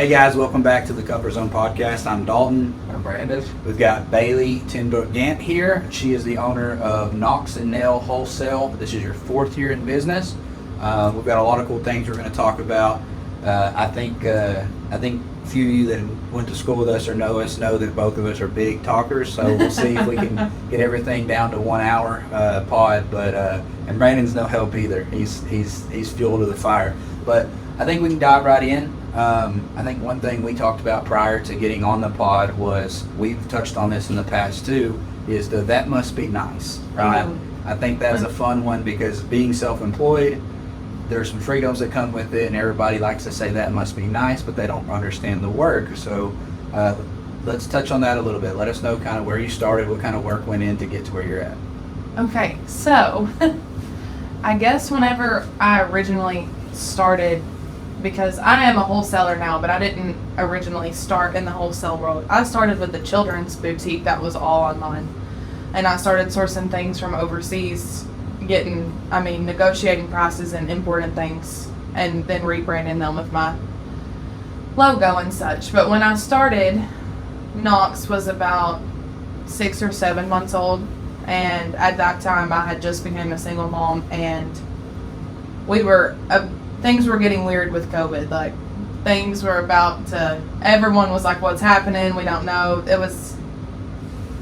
Hey guys, welcome back to the Comfort Zone Podcast. I'm Dalton. I'm Brandon. We've got Bailey Tenbrook-Gantt here. She is the owner of Knox and Nail Wholesale. This is your fourth year in business. We've got a lot of cool things we're going to talk about. I think a few of you that went to school with us or know us know that both of us are big talkers. So we'll see if we can get everything down to 1 hour pod. But and Brandon's no help either. He's fuel to the fire. But I think we can dive right in. I think one thing we talked about prior to getting on the pod was, we've touched on this in the past too, is that must be nice, right? I think that's a fun one because being self-employed, there's some freedoms that come with it, and everybody likes to say that must be nice, but they don't understand the work. So let's touch on that a little bit. Let us know kind of where you started, what kind of work went in to get to where you're at. Okay, so I guess whenever I originally started, because I am a wholesaler now, but I didn't originally start in the wholesale world. I started with the children's boutique that was all online. And I started sourcing things from overseas, negotiating prices and importing things, and then rebranding them with my logo and such. But when I started, Knox was about 6 or 7 months old. And at that time, I had just become a single mom, and things were getting weird with COVID. Like, things were everyone was like, what's happening? We don't know. It was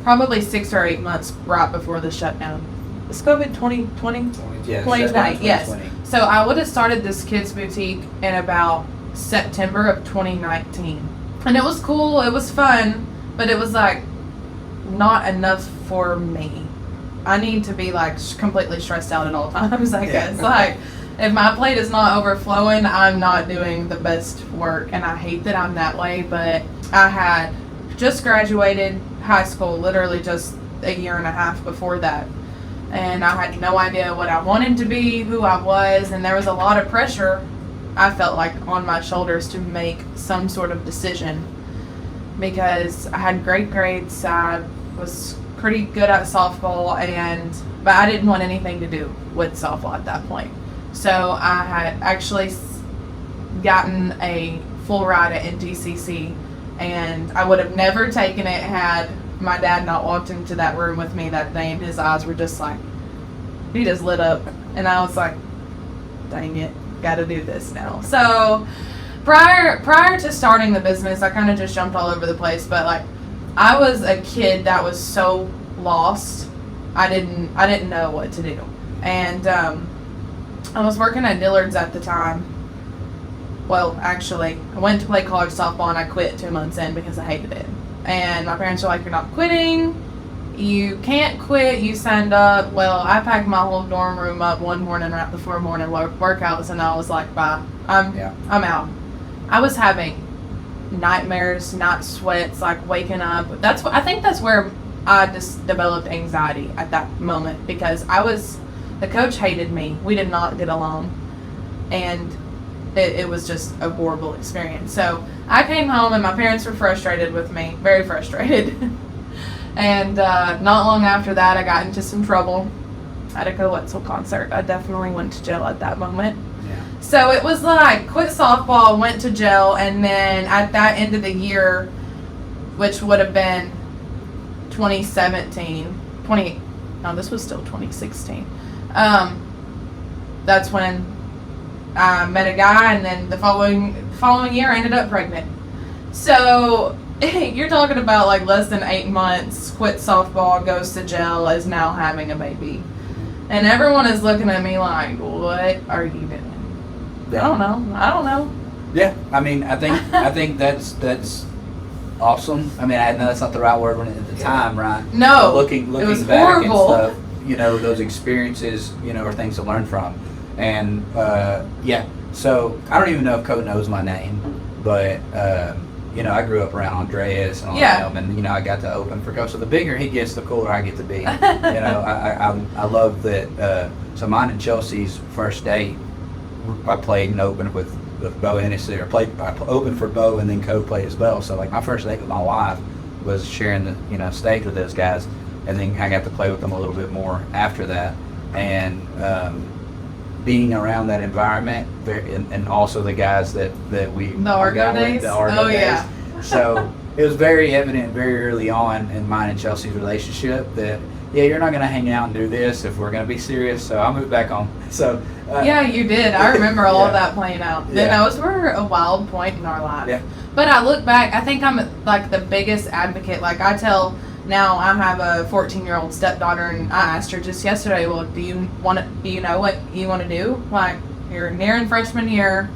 probably 6 or 8 months right before the shutdown. Was COVID 2020? Yeah, 2020, yes. So I would have started this kids boutique in about September of 2019. And it was cool, it was fun, but it was like not enough for me. I need to be like completely stressed out at all times, I guess. Like, if my plate is not overflowing, I'm not doing the best work, and I hate that I'm that way. But I had just graduated high school, literally just a year and a half before that, and I had no idea what I wanted to be, who I was, and there was a lot of pressure, I felt like, on my shoulders to make some sort of decision, because I had great grades, I was pretty good at softball, but I didn't want anything to do with softball at that point. So I had actually gotten a full ride at NTCC, and I would have never taken it had my dad not walked into that room with me that day, and his eyes were just like, he just lit up, and I was like, dang it, gotta do this now. So prior to starting the business, I kind of just jumped all over the place, but like, I was a kid that was so lost, I didn't know what to do. And I was working at Dillard's at the time. Well, actually, I went to play college softball and I quit 2 months in because I hated it. And my parents were like, you're not quitting. You can't quit. You signed up. Well, I packed my whole dorm room up one morning right before morning workouts, and I was like, bye. I'm out. I was having nightmares, night sweats, like waking up. I think that's where I just developed anxiety at that moment, because the coach hated me. We did not get along, and it was just a horrible experience. So I came home, and my parents were frustrated with me, very frustrated. And not long after that, I got into some trouble at a Wholesale concert. I definitely went to jail at that moment. Yeah. So it was like, quit softball, went to jail, and then at that end of the year, which would have been this was still 2016. That's when I met a guy, and then the following year I ended up pregnant. So you're talking about like less than 8 months, quit softball, goes to jail, is now having a baby. And everyone is looking at me like, what are you doing? Yeah. I don't know. Yeah, I mean, I think that's awesome. I mean, I know that's not the right word at the time, right? No, but looking it was back horrible. And stuff, those experiences, are things to learn from. And so I don't even know if Coach knows my name, but I grew up around Andreas and all them, and I got to open for Coach. So the bigger he gets, the cooler I get to be. I love that. So mine and Chelsea's first date, I played and opened with Bo Hennessy, I opened for Bo, and then Co played as well. So like my first date with my wife was sharing the stage with those guys, and then I got to play with them a little bit more after that. And being around that environment, and also the guys that we The Argo days? Argo days. Yeah. So it was very evident very early on in mine and Chelsea's relationship that, yeah, you're not going to hang out and do this if we're going to be serious. So I moved back home. So yeah, you did. I remember all of Yeah. that playing out. Yeah. Those were a wild point in our life. Yeah. But I look back, I think I'm like the biggest advocate. Like I tell now, I have a 14-year-old stepdaughter, and I asked her just yesterday, well, do you know what you want to do? Like, you're nearing freshman year.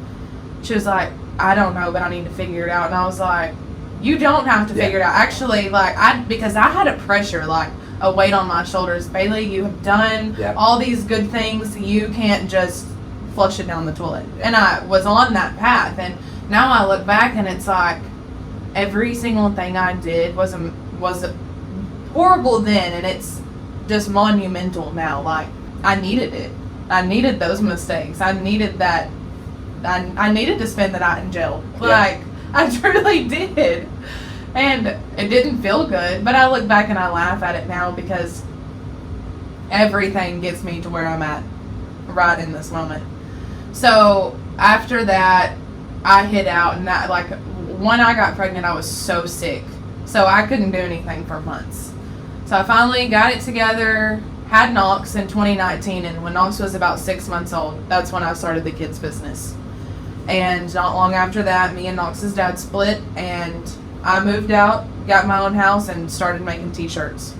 She was like, I don't know, but I need to figure it out. And I was like, you don't have to figure it out. Actually, like, because I had a pressure, like a weight on my shoulders. Bailey, you have done all these good things. You can't just flush it down the toilet. And I was on that path. And now I look back, and it's like every single thing I did was horrible then, and it's just monumental now. Like, I needed it. I needed those mistakes. I needed that. I needed to spend the night in jail. Like, I truly did. And it didn't feel good, but I look back and I laugh at it now because everything gets me to where I'm at right in this moment. So after that, I hid out, and that, like, when I got pregnant, I was so sick. So I couldn't do anything for months. So I finally got it together, had Knox in 2019, and when Knox was about 6 months old, that's when I started the kids' business. And not long after that, me and Knox's dad split, and I moved out, got my own house, and started making t-shirts.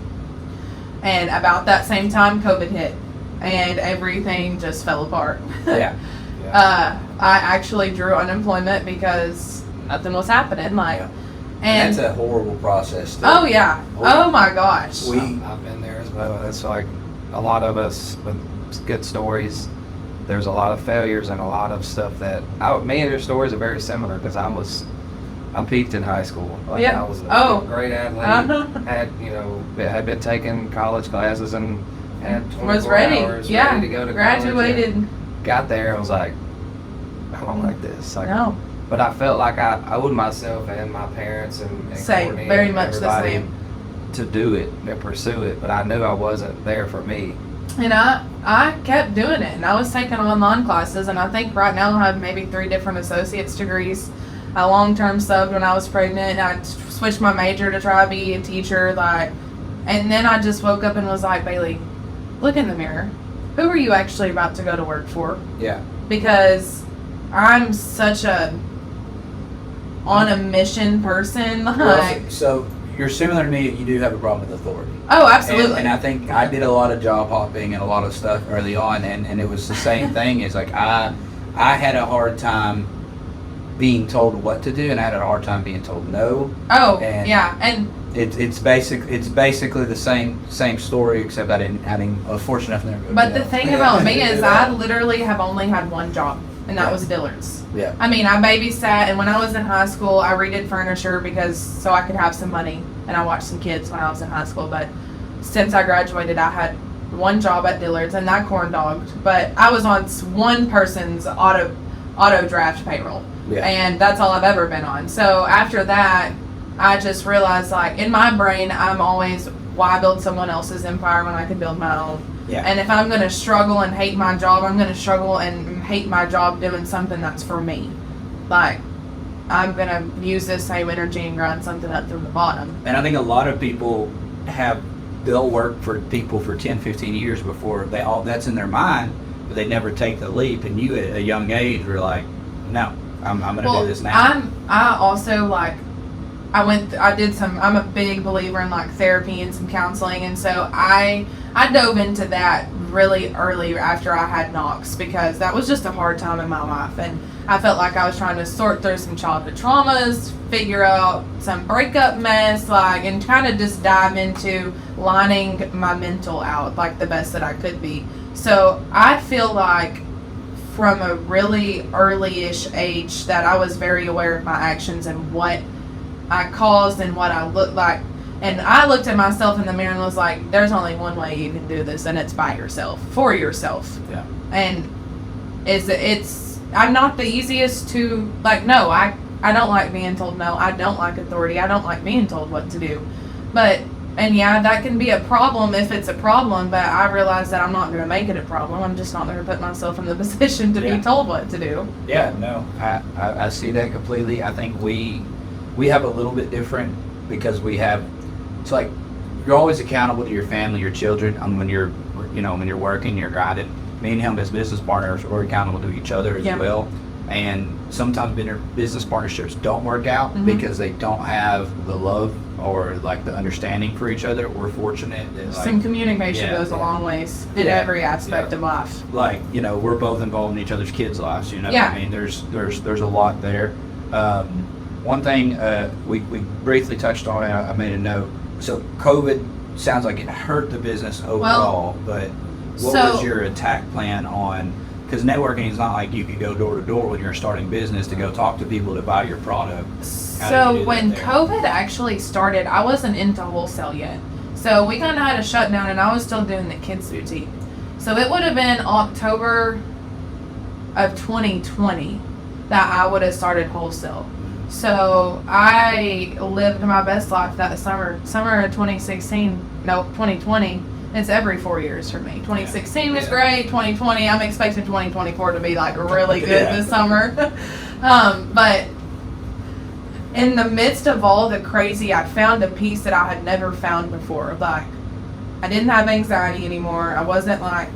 And about that same time, COVID hit, and everything just fell apart. I actually drew unemployment because nothing was happening. And that's a horrible process. Oh yeah. Oh my gosh. I've been there as well. It's like a lot of us with good stories. There's a lot of failures and a lot of stuff that me and your stories are very similar because I peaked in high school. Like, I was a great athlete. Had been taking college classes and had 24 was ready. hours Yeah. ready to go to Graduated. college. Got there. I was like, I don't like this. Like, No. But I felt like I owed myself and my parents and Same, Courtney very and much the everybody same. to do it and pursue it. But I knew I wasn't there for me. And I kept doing it, and I was taking online classes, and I think right now I have maybe 3 different associate's degrees. I long-term subbed when I was pregnant, and I switched my major to try to be a teacher, and then I just woke up and was like, Bailey, look in the mirror. Who are you actually about to go to work for? Yeah. Because I'm such on a mission person. So you're similar to me. You do have a problem with authority. Oh, absolutely. And I think I did a lot of job hopping and a lot of stuff early on, and it was the same thing. It's like I had a hard time being told what to do, and I had a hard time being told no. Oh, and yeah, and it's basically the same story, except I was fortunate enough to never go to but the jail. thing about me is I literally have only had one job, and that was Dillard's. Yeah. I mean, I babysat, and when I was in high school, I redid furniture so I could have some money, and I watched some kids when I was in high school. But since I graduated, I had one job at Dillard's, and that corn dogged. But I was on one person's auto draft payroll, and that's all I've ever been on. So after that, I just realized, like, in my brain, I'm always, why build someone else's empire when I could build my own? Yeah. And if I'm going to struggle and hate my job, I'm going to struggle and hate my job doing something that's for me. Like, I'm going to use this same energy and grind something up from the bottom. And I think a lot of people they'll work for people for 10, 15 years before that's in their mind, but they never take the leap. And you at a young age were like, no, I'm going to do this now. I also, like, I'm a big believer in, like, therapy and some counseling, and so I dove into that really early after I had Knox, because that was just a hard time in my life, and I felt like I was trying to sort through some childhood traumas, figure out some breakup mess, like, and kind of just dive into lining my mental out, like, the best that I could be. So I feel like from a really early-ish age that I was very aware of my actions and what I caused and what I looked like. And I looked at myself in the mirror and was like, there's only one way you can do this, and it's by yourself, for yourself. Yeah. And I'm not the easiest to, like, no, I don't like being told no. I don't like authority. I don't like being told what to do. But And yeah, that can be a problem if it's a problem, but I realize that I'm not going to make it a problem. I'm just not going to put myself in the position to be told what to do. Yeah, no, I see that completely. I think we have a little bit different because it's like you're always accountable to your family, your children. When you're working, you're guided. Me and him as business partners, we're accountable to each other as well. And sometimes business partnerships don't work out because they don't have the love or like the understanding for each other. We're fortunate that Some communication goes a long ways in every aspect of life. Like, we're both involved in each other's kids' lives, Yeah. I mean, there's a lot there. One thing we briefly touched on, I made a note. So COVID sounds like it hurt the business overall, but what was your attack plan on? Because networking is not like you could go door to door when you're starting business to go talk to people to buy your product. So when COVID actually started, I wasn't into wholesale yet. So we kind of had a shutdown, and I was still doing the kids boutique. So it would have been October of 2020 that I would have started wholesale. So I lived my best life that summer of 2020. It's every 4 years for me. 2016 was great. 2020, I'm expecting 2024 to be like really good this summer. But in the midst of all the crazy, I found a peace that I had never found before. Like, I didn't have anxiety anymore. I wasn't like,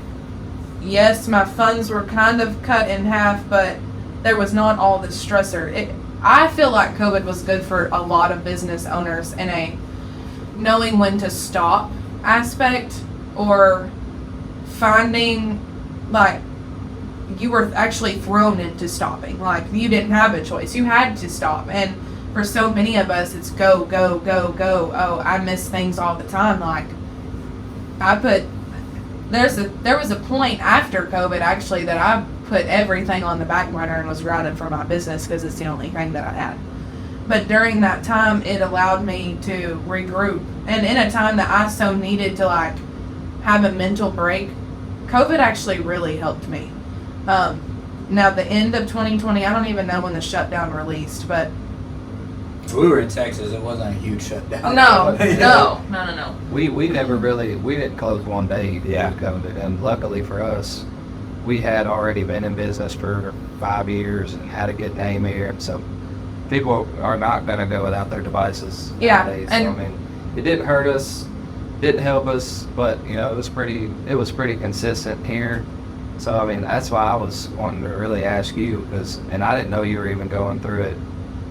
yes, my funds were kind of cut in half, but there was not all this stressor. I feel like COVID was good for a lot of business owners in a knowing when to stop aspect, or finding like you were actually thrown into stopping. Like, you didn't have a choice. You had to stop. And for so many of us, it's go, go, go, go. Oh, I miss things all the time. Like, there was a point after COVID actually that I put everything on the back burner and was grounded for my business because it's the only thing that I had. But during that time, it allowed me to regroup. And in a time that I so needed to like have a mental break, COVID actually really helped me. Now the end of 2020, I don't even know when the shutdown released, but we were in Texas. It wasn't a huge shutdown. No. We didn't close one day due to COVID, and luckily for us, we had already been in business for 5 years and had a good name here. So people are not going to go without their devices nowadays. And so, I mean, it didn't hurt us, didn't help us, but it was pretty consistent here. So I mean, that's why I was wanting to really ask you, and I didn't know you were even going through it,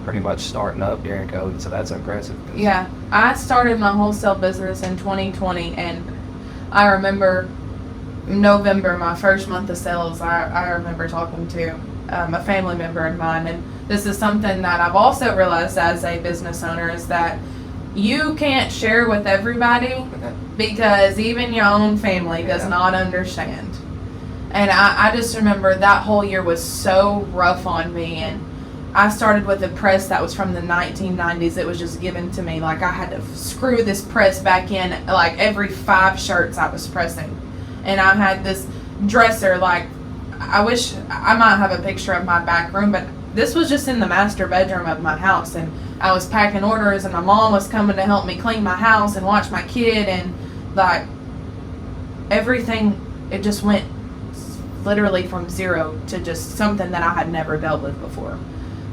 pretty much starting up during COVID. So that's impressive. Yeah, I started my wholesale business in 2020, and I remember November, my first month of sales. I remember talking to a family member of mine, and this is something that I've also realized as a business owner, is that you can't share with everybody because even your own family does not understand. And I just remember that whole year was so rough on me, and I started with a press that was from the 1990s. It was just given to me. Like, I had to screw this press back in like every 5 shirts I was pressing. And I had this dresser, like, I wish I might have a picture of my back room, but this was just in the master bedroom of my house, and I was packing orders, and my mom was coming to help me clean my house and watch my kid, and like everything, it just went literally from zero to just something that I had never dealt with before.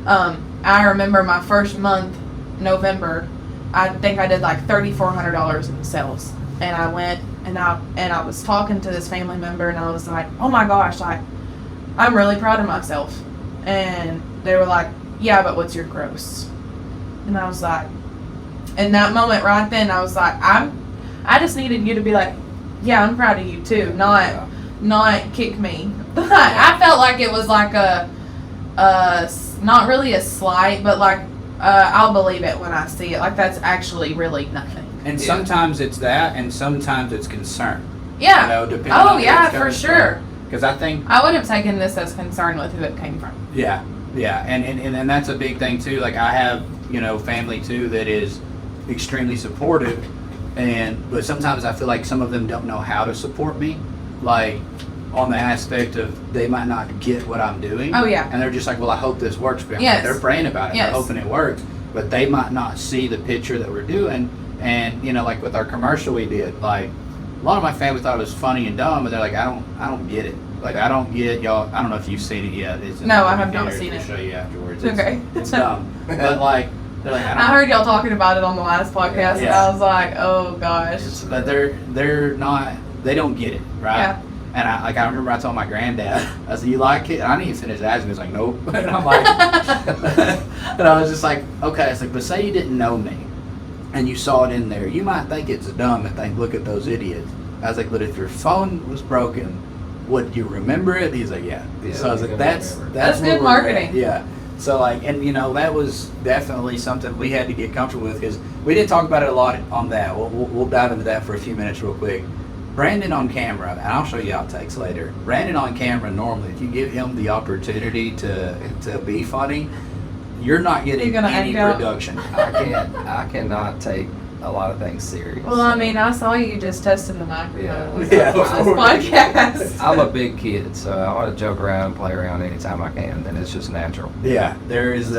I remember my first month, November, I think I did like $3,400 in sales, and I went and I was talking to this family member, and I was like, oh my gosh, like, I'm really proud of myself. And they were like, yeah, but what's your gross? And I was like, in that moment right then, I was like, I just needed you to be like, yeah, I'm proud of you too, not kick me. But I felt like it was like a not really a slight, but like, I'll believe it when I see it. Like, that's actually really nothing. And sometimes it's that, and sometimes it's concern. Yeah. Depending on yeah, for sure. Because I think I would have taken this as concern with who it came from. Yeah, and that's a big thing too. Like, I have family too that is extremely supportive, but sometimes I feel like some of them don't know how to support me, like on the aspect of they might not get what I'm doing. Oh yeah. And they're just like, well, I hope this works for them. Yes. They're praying about it. Yes. They're hoping it works, but they might not see the picture that we're doing. And like with our commercial we did, like a lot of my family thought it was funny and dumb, but they're like, I don't get it. Like I don't get y'all. I don't know if you've seen it yet. It's No, I have not seen We'll it. show you afterwards. Okay. It's dumb, but like they're like I heard y'all talking about it on the last podcast, and Yeah. I was like, oh gosh. But they're not. They don't get it, right? Yeah. And I remember I told my granddad, I said, "You like it?" And I didn't even finish asking. He was like, "Nope." And I'm like, and I was just like, "Okay." It's like, but say you didn't know me, and you saw it in there, you might think it's dumb and think, "Look at those idiots." I was like, "But if your phone was broken, would you remember it?" He's like, "Yeah." Yeah, So I was like, That's where good we're at." marketing. Yeah. So like, and that was definitely something we had to get comfortable with because we didn't talk about it a lot on that. We'll dive into that for a few minutes real quick. Brandon on camera, and I'll show you outtakes later. Brandon on camera, normally, if you give him the opportunity to be funny, you're not getting You're gonna any act out. production. I cannot take a lot of things serious. Well, I mean, I saw you just testing the microphone Yeah. on this podcast. I'm a big kid, so I want to joke around and play around anytime I can, and it's just natural. Yeah, there's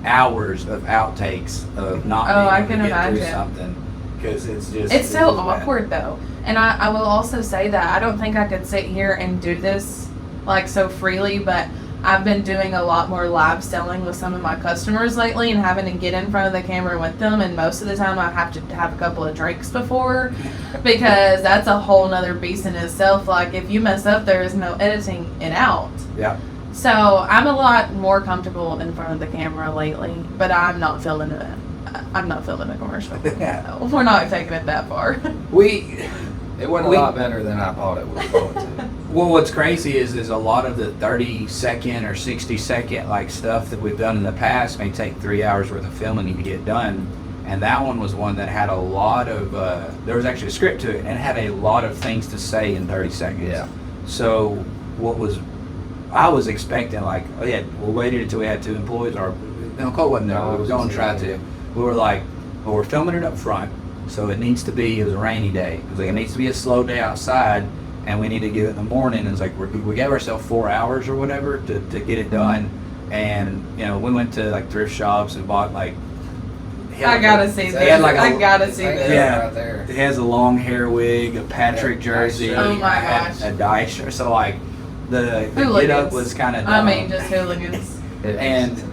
hours of outtakes of not Oh, I being can able to get through imagine. something because it's just It's so just bad. awkward though. And I will also say that I don't think I could sit here and do this like so freely, but I've been doing a lot more live selling with some of my customers lately and having to get in front of the camera with them, and most of the time I have to have a couple of drinks before because that's a whole nother beast in itself. Like if you mess up, there is no editing it out. Yeah. So I'm a lot more comfortable in front of the camera lately, but I'm not feeling it. I'm not feeling a commercial. Yeah. No, we're not taking it that far. It went a lot better than I thought it was going to. Well, what's crazy is a lot of the 30-second or 60-second like stuff that we've done in the past may take 3 hours worth of filming to get done, and that one was one that had a lot of. There was actually a script to it, and it had a lot of things to say in 30 seconds. Yeah. So I was expecting like, oh yeah, we waited until we had 2 employees, or Cole wasn't there. No, We were going to try to. We were like, well, we're filming it up front, so it needs to be. It was a rainy day. It was like it needs to be a slow day outside. And we need to get it in the morning. And it's like we gave ourselves 4 hours or whatever to get it done. And we went to like thrift shops and bought like. I gotta see this. I gotta see this. Yeah, right there. it has a long hair wig, a Patrick jersey, Oh my gosh. a dice shirt. So like the get up Hooligans. was kind of. I mean, just hooligans. And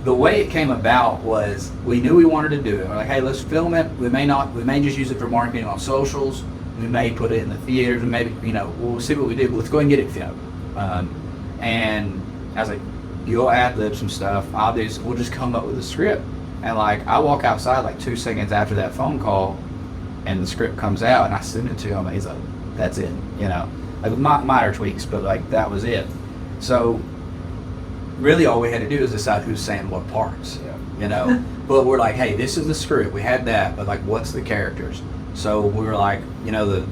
the way it came about was we knew we wanted to do it. We're like, hey, let's film it. We may just use it for marketing on socials. We may put it in the theaters, and maybe we'll see what we do. But let's go ahead and get it filmed. And I was like, you'll ad-lib some stuff. We'll just come up with a script. And like I walk outside like 2 seconds after that phone call, and the script comes out, and I send it to him, and he's like, that's it. Like minor tweaks, but like that was it. So really, all we had to do is decide who's saying what parts. Yeah. But we're like, hey, this is the script. We had that, but like, what's the characters? So we were like, the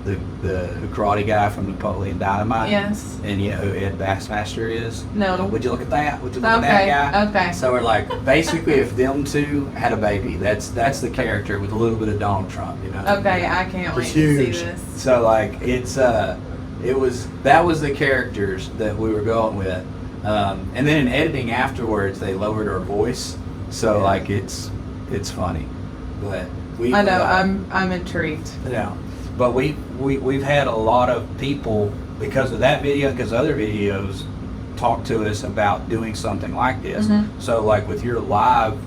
karate guy from Napoleon Dynamite. Yes. And who Ed Bassmaster is. No. Would you look at that? Would you look at that guy? Okay. So we're like, basically, if them two had a baby, that's the character with a little bit of Donald Trump. Okay, I can't wait It's to see huge. this. So like, that was the characters that we were going with. And then in editing afterwards, they lowered our voice. So like, it's funny, but. I know. I'm intrigued. Yeah, but we've had a lot of people because of that video, because other videos talk to us about doing something like this. Mm-hmm. So like with your live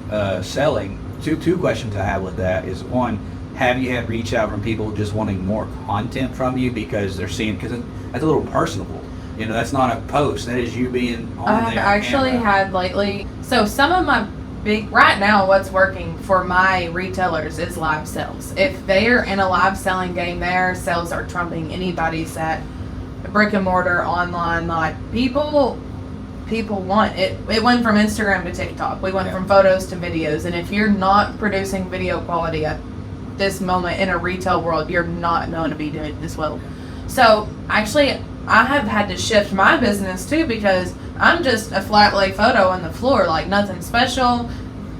selling, two questions I have with that is one, have you had reach out from people just wanting more content from you because they're seeing, because that's a little personable. That's not a post. That is you being on I've there. actually had lately. So some of my right now, what's working for my retailers is live sales. If they are in a live selling game, their sales are trumping anybody's at brick and mortar, online. Like people want it. It went from Instagram to TikTok. We went from photos to videos. And if you're not producing video quality at this moment in a retail world, you're not going to be doing this well. So actually, I have had to shift my business too, because I'm just a flat lay photo on the floor, like nothing special.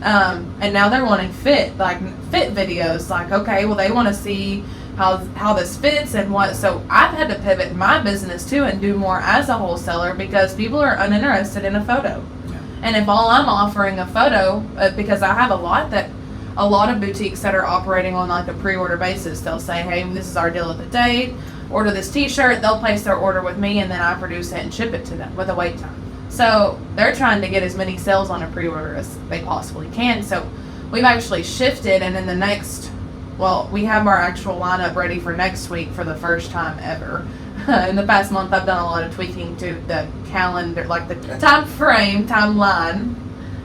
And now they're wanting fit videos. Like, okay, well, they want to see how this fits and what. So I've had to pivot my business too and do more as a wholesaler because people are uninterested in a photo. Yeah. And if all I'm offering a photo, because I have a lot that a lot of boutiques that are operating on like a pre-order basis. They'll say, hey, this is our deal of the day, order this t-shirt, they'll place their order with me, and then I produce it and ship it to them with a wait time. So they're trying to get as many sales on a pre-order as they possibly can. So we've actually shifted, and in we have our actual lineup ready for next week for the first time ever. In the past month, I've done a lot of tweaking to the calendar, like the timeline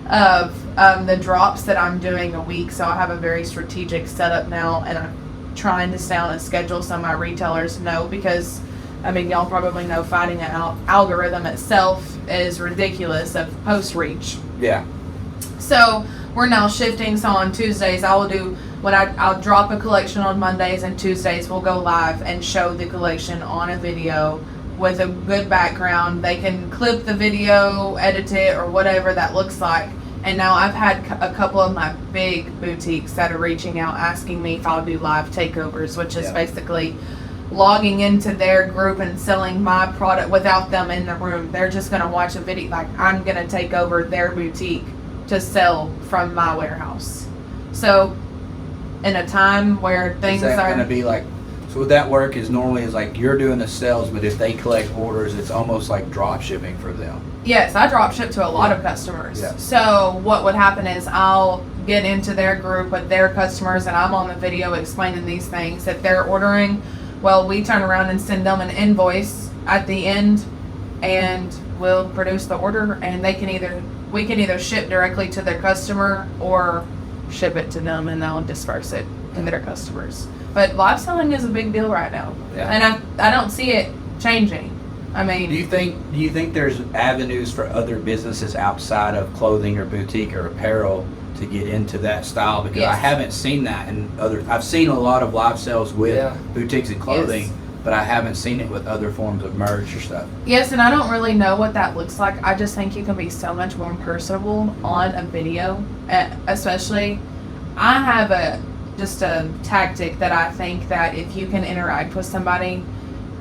of the drops that I'm doing a week. So I have a very strategic setup now, and I'm trying to stay on a schedule so my retailers know, because y'all probably know fighting an algorithm itself is ridiculous of post reach. Yeah. So we're now shifting. So on Tuesdays, I'll drop a collection on Mondays, and Tuesdays we'll go live and show the collection on a video with a good background. They can clip the video, edit it, or whatever that looks like. And now I've had a couple of my big boutiques that are reaching out asking me if I'll do live takeovers, which is basically logging into their group and selling my product without them in the room. They're just going to watch a video. Like, I'm going to take over their boutique to sell from my warehouse. So in a time where things are going to be like, so would that work is normally is like you're doing the sales, but if they collect orders, it's almost like drop shipping for them. Yes, I drop ship to a lot of customers. Yeah. So what would happen is I'll get into their group with their customers, and I'm on the video explaining these things that they're ordering. Well, we turn around and send them an invoice at the end, and we'll produce the order, and we can either ship directly to their customer or ship it to them, and they'll disperse it to their customers. But live selling is a big deal right now, and I don't see it changing. Do you think there's avenues for other businesses outside of clothing or boutique or apparel to get into that style? Because I haven't seen that in I've seen a lot of live sales with boutiques and clothing, but I haven't seen it with other forms of merch or stuff. Yes, and I don't really know what that looks like. I just think you can be so much more personable on a video, especially. I have just a tactic that I think that if you can interact with somebody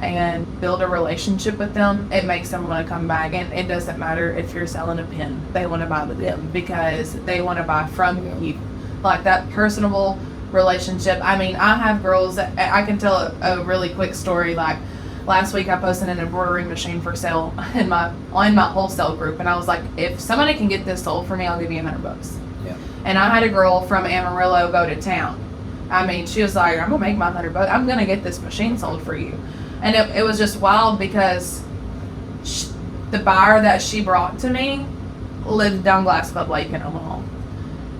and build a relationship with them, it makes them want to come back. And it doesn't matter if you're selling a pen, they want to buy the pen because they want to buy from you. Like that personable relationship. I have girls that I can tell a really quick story. Like last week I posted an embroidery machine for sale on my wholesale group, and I was like, if somebody can get this sold for me, I'll give you $100. Yeah. And I had a girl from Amarillo go to town. She was like, I'm gonna make my $100. I'm gonna get this machine sold for you. And it was just wild because the buyer that she brought to me lived down Glass Club Lake in Omaha.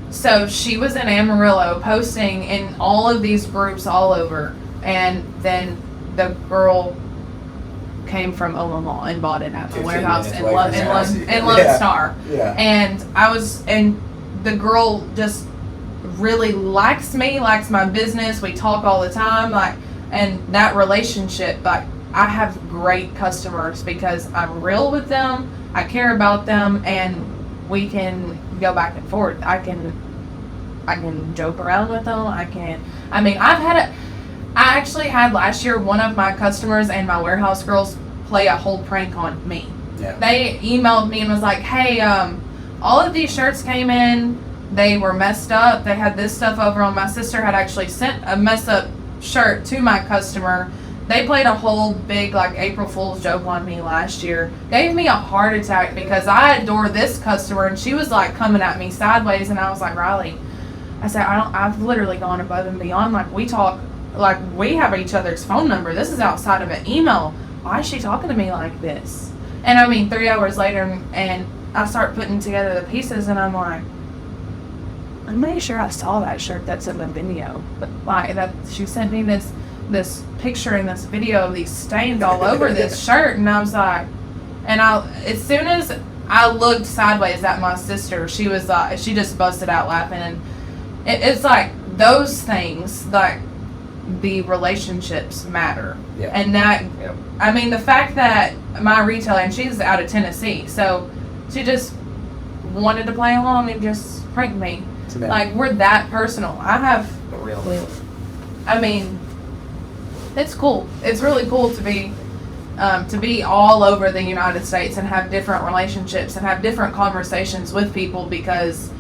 So she was in Amarillo posting in all of these groups all over. And then the girl came from Omaha and bought it at the warehouse in Lone Star. Yeah. And the girl just really likes me, likes my business. We talk all the time. And that relationship, I have great customers because I'm real with them, I care about them, and we can go back and forth. I can joke around with them. I actually had last year one of my customers and my warehouse girls play a whole prank on me. Yeah. They emailed me and was like, hey, all of these shirts came in, they were messed up, they had this stuff over on. My sister had actually sent a mess up shirt to my customer. They played a whole big April Fool's joke on me last year. Gave me a heart attack because I adore this customer, and she was coming at me sideways, and I was like, Riley, I said, I've literally gone above and beyond. We talk, we have each other's phone number. This is outside of an email. Why is she talking to me like this? And 3 hours later, and I start putting together the pieces, and I'm like, I'm pretty sure I saw that shirt that's in the video, but that she sent me this picture and this video of these stains all over this shirt, and I was like, as soon as I looked sideways at my sister, she was she just busted out laughing, and it's those things, the relationships matter, and that the fact that my retailer, and she's out of Tennessee, so she just wanted to play along and just prank me. We're that personal. It's cool. It's really cool to be all over the United States and have different relationships and have different conversations with people because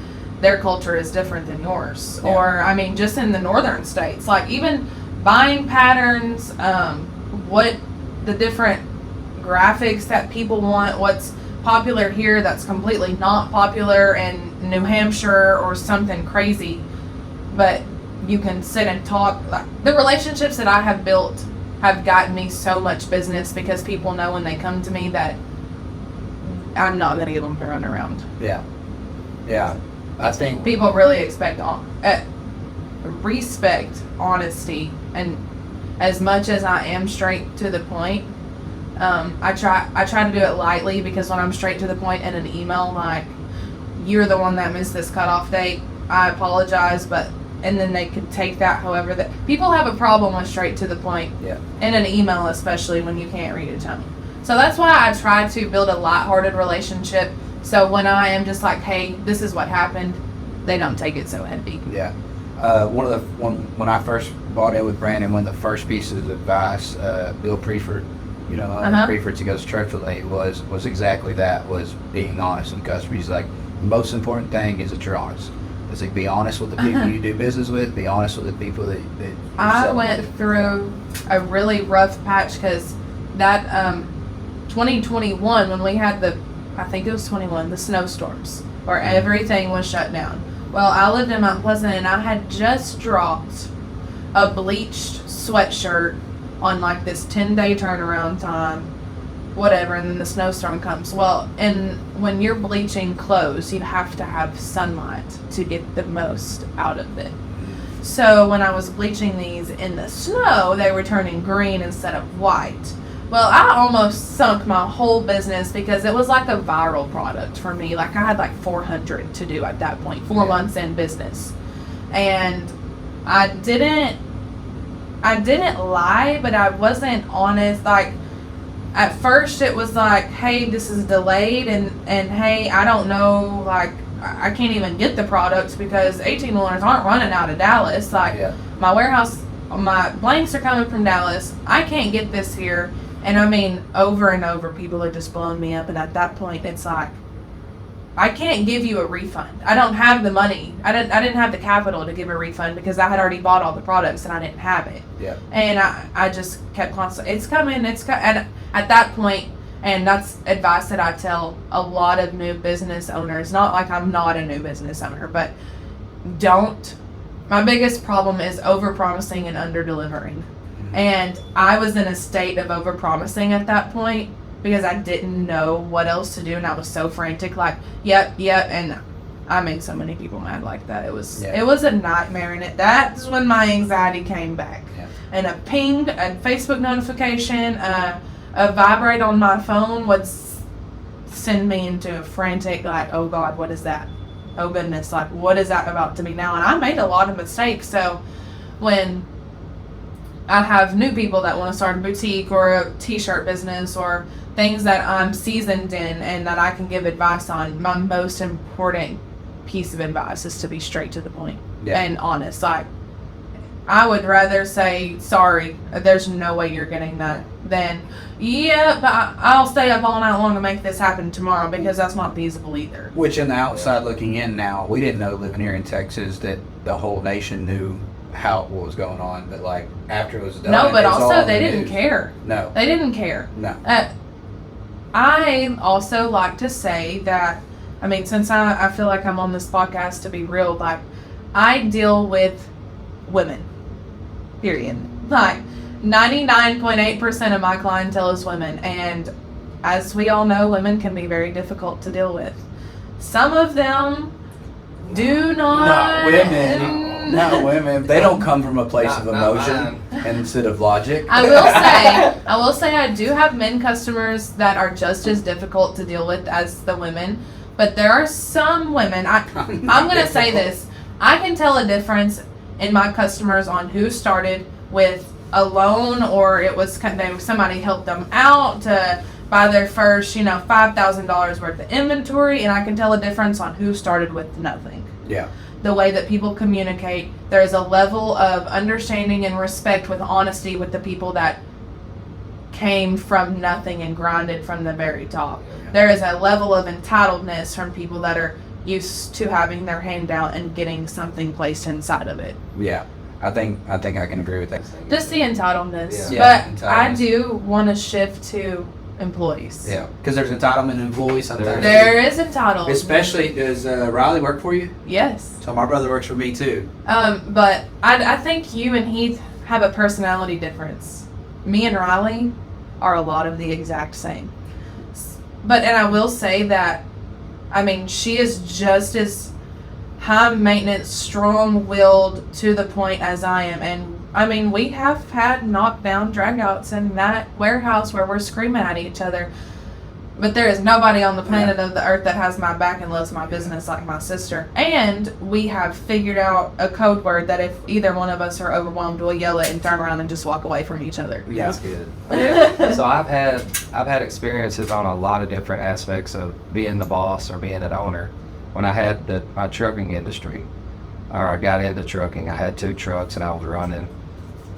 their culture is different than yours. Yeah. Or, I mean, just in the northern states, like even buying patterns, what the different graphics that people want, what's popular here that's completely not popular in New Hampshire or something crazy. But you can sit and talk. Like, the relationships that I have built have gotten me so much business because people know when they come to me that I'm not going to give them a runaround. Yeah. I think People really expect respect, honesty, and as much as I am straight to the point, I try to do it lightly, because when I'm straight to the point in an email, like, you're the one that missed this cutoff date, I apologize, but, and then they could take that however that people have a problem with straight to the point. Yeah. In an email, especially when you can't read a tone. So that's why I try to build a lighthearted relationship. So when I am just like, hey, this is what happened, they don't take it so heavy. Yeah. When I first bought in with Brandon, one of the first pieces of advice Bill Preeford, Preeford to go to church with me, was exactly that, was being honest with customers. He's like, the most important thing is that you're honest. It's like, be honest with the people you do business with, be honest with the people that I went through a really rough patch, because that 2021, when we had I think it was 21, the snowstorms, where everything was shut down. Well, I lived in Mount Pleasant, and I had just dropped a bleached sweatshirt on like this 10-day turnaround time, whatever, and then the snowstorm comes. Well, and when you're bleaching clothes, you have to have sunlight to get the most out of it. So when I was bleaching these in the snow, they were turning green instead of white. Well, I almost sunk my whole business, because it was like a viral product for me. Like, I had like 400 to do at that point, 4 months in business. And I didn't lie, but I wasn't honest. Like, at first it was like, hey, this is delayed, and hey, I don't know, like, I can't even get the products because 18-wheelers aren't running out of Dallas. Like, my warehouse, my blanks are coming from Dallas. I can't get this here. And I mean, over and over, people are just blowing me up. And at that point, it's like, I can't give you a refund. I don't have the money. I didn't have the capital to give a refund, because I had already bought all the products and I didn't have it. Yeah. And I just kept constantly, it's coming. And at that point, and that's advice that I tell a lot of new business owners. Not like I'm not a new business owner, but my biggest problem is over-promising and under-delivering. And I was in a state of over-promising at that point, because I didn't know what else to do, and I was so frantic, like, yep, and I made so many people mad like that. It was a nightmare, and that's when my anxiety came back. Yeah. And a ping, a Facebook notification, a vibrate on my phone would send me into a frantic, like, oh God, what is that? Oh goodness, like, what is that about to be now? And I made a lot of mistakes, so when I have new people that want to start a boutique or a t-shirt business or things that I'm seasoned in and that I can give advice on, my most important piece of advice is to be straight to the point and honest. Like, I would rather say, sorry, there's no way you're getting that, than, but I'll stay up all night long to make this happen tomorrow, because that's not feasible either. Which, in the outside looking in now, we didn't know, living here in Texas, that the whole nation knew what was going on, but like, after it was done, no, but also they didn't care. No, they didn't care. No. I also like to say that, I mean, since I feel like I'm on this podcast to be real, like, I deal with women, period. Like, 99.8% of my clientele is women, and as we all know, women can be very difficult to deal with. Some of them do not women. They don't come from a place of emotion instead of logic. I will say I do have men customers that are just as difficult to deal with as the women, but there are some women, I'm going to say this, I can tell a difference in my customers on who started with a loan, or it was somebody helped them out to buy their first, $5,000 worth of inventory, and I can tell a difference on who started with nothing. Yeah. The way that people communicate, there's a level of understanding and respect with honesty with the people that came from nothing and grinded from the very top. Yeah. There is a level of entitledness from people that are used to having their hand out and getting something placed inside of it. Yeah, I think I can agree with that. Just the entitledness. Yeah, But I entitlement. do want to shift to employees. Yeah, because there's entitlement in employees sometimes. There is entitlement. Especially, does Riley work for you? Yes. So my brother works for me too. But I think you and Heath have a personality difference. Me and Riley are a lot of the exact same. And I will say that, I mean, she is just as high maintenance, strong-willed to the point as I am. And I mean, we have had knockdown dragouts in that warehouse where we're screaming at each other. But there is nobody on the planet of the earth that has my back and loves my business like my sister. And we have figured out a code word that if either one of us are overwhelmed, we'll yell it and turn around and just walk away from each other. Yeah. That's good. So I've had experiences on a lot of different aspects of being the boss or being an owner. When I had my trucking industry, or I got into trucking, I had 2 trucks and I was running.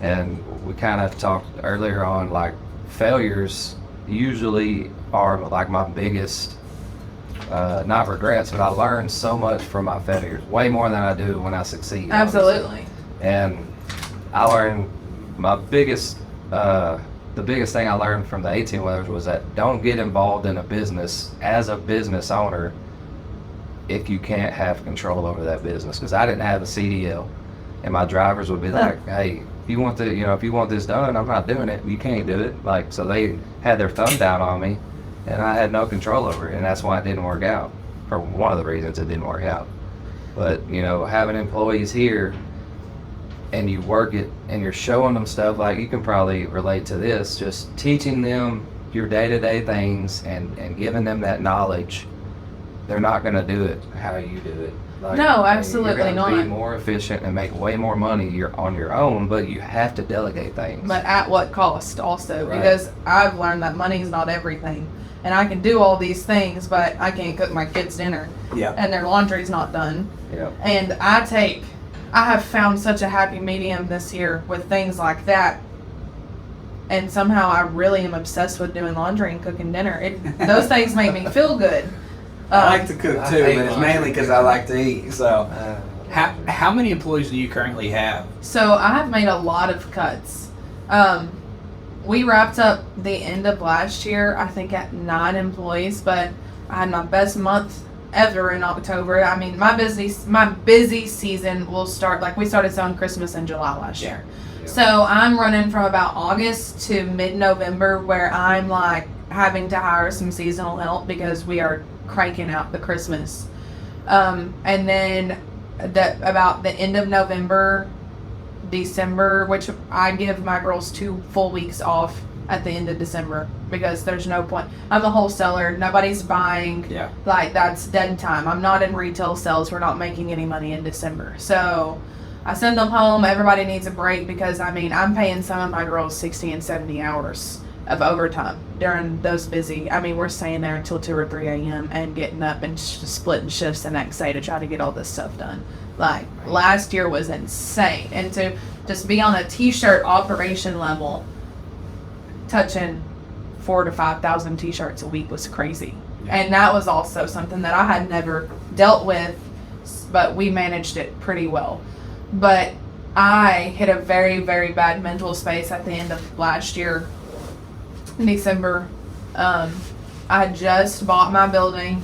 And we kind of talked earlier on, like, failures usually are like my biggest, not regrets, but I learned so much from my failures, way more than I do when I succeed. Absolutely. And I learned the biggest thing I learned from the 18-wheelers was that don't get involved in a business as a business owner if you can't have control over that business. Because I didn't have a CDL, and my drivers would be like, hey, if you want this done, I'm not doing it. You can't do it. Like, so they had their thumb down on me, and I had no control over it, and that's why it didn't work out. For one of the reasons it didn't work out. But having employees here, and you work it, and you're showing them stuff, like you can probably relate to this, just teaching them your day-to-day things and giving them that knowledge. They're not going to do it how you do it. Like, No, absolutely you're not. Be more efficient and make way more money. You're on your own, but you have to delegate things. But at what cost also? Right. Because I've learned that money is not everything. And I can do all these things, but I can't cook my kids' dinner. Yeah. And their laundry's not done. Yeah. And I have found such a happy medium this year with things like that. And somehow I really am obsessed with doing laundry and cooking dinner. Those things make me feel good. I like to cook I too, hate but it's laundry. mainly because I like to eat. So, how many employees do you currently have? So I have made a lot of cuts. We wrapped up the end of last year, I think, at 9 employees, but I had my best month ever in October. I mean, my busy season will start, like we started selling Christmas in July last year. Yeah. So I'm running from about August to mid-November where I'm like having to hire some seasonal help because we are cranking out the Christmas. And then about the end of November, December, which I give my girls 2 full weeks off at the end of December because there's no point. I'm a wholesaler. Nobody's buying. Yeah. Like, that's dead time. I'm not in retail sales. We're not making any money in December. So I send them home. Everybody needs a break because, I mean, I'm paying some of my girls 60 and 70 hours of overtime during those busy. I mean, we're staying there until 2 or 3 a.m. and getting up and splitting shifts the next day to try to get all this stuff done. Like, last year was insane. And to just be on a t-shirt operation level, touching 4,000 to 5,000 t-shirts a week was crazy. Yeah. And that was also something that I had never dealt with, but we managed it pretty well. But I hit a very, very bad mental space at the end of last year, in December. I had just bought my building,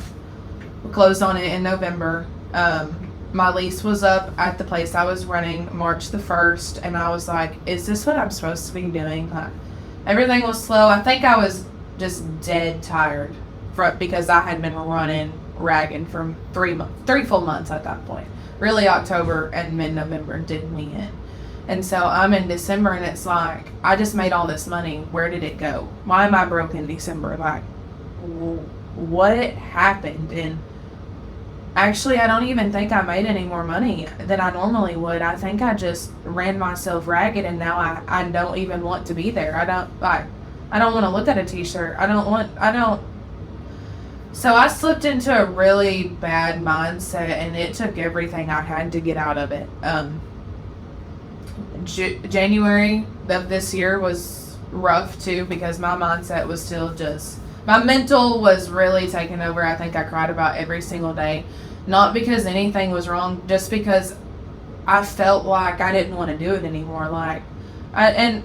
closed on it in November. My lease was up at the place I was running March the 1st, and I was like, is this what I'm supposed to be doing? Everything was slow. I think I was just dead tired because I had been running ragged for 3 full months at that point. Really, October and mid-November did me in. And so I'm in December, and it's like, I just made all this money. Where did it go? Why am I broke in December? Like, what happened? And actually, I don't even think I made any more money than I normally would. I think I just ran myself ragged, and now I don't even want to be there. I don't want to look at a t-shirt. So I slipped into a really bad mindset, and it took everything I had to get out of it. January of this year was rough too because my mindset was still just My mental was really taken over. I think I cried about every single day. Not because anything was wrong, just because I felt like I didn't want to do it anymore. I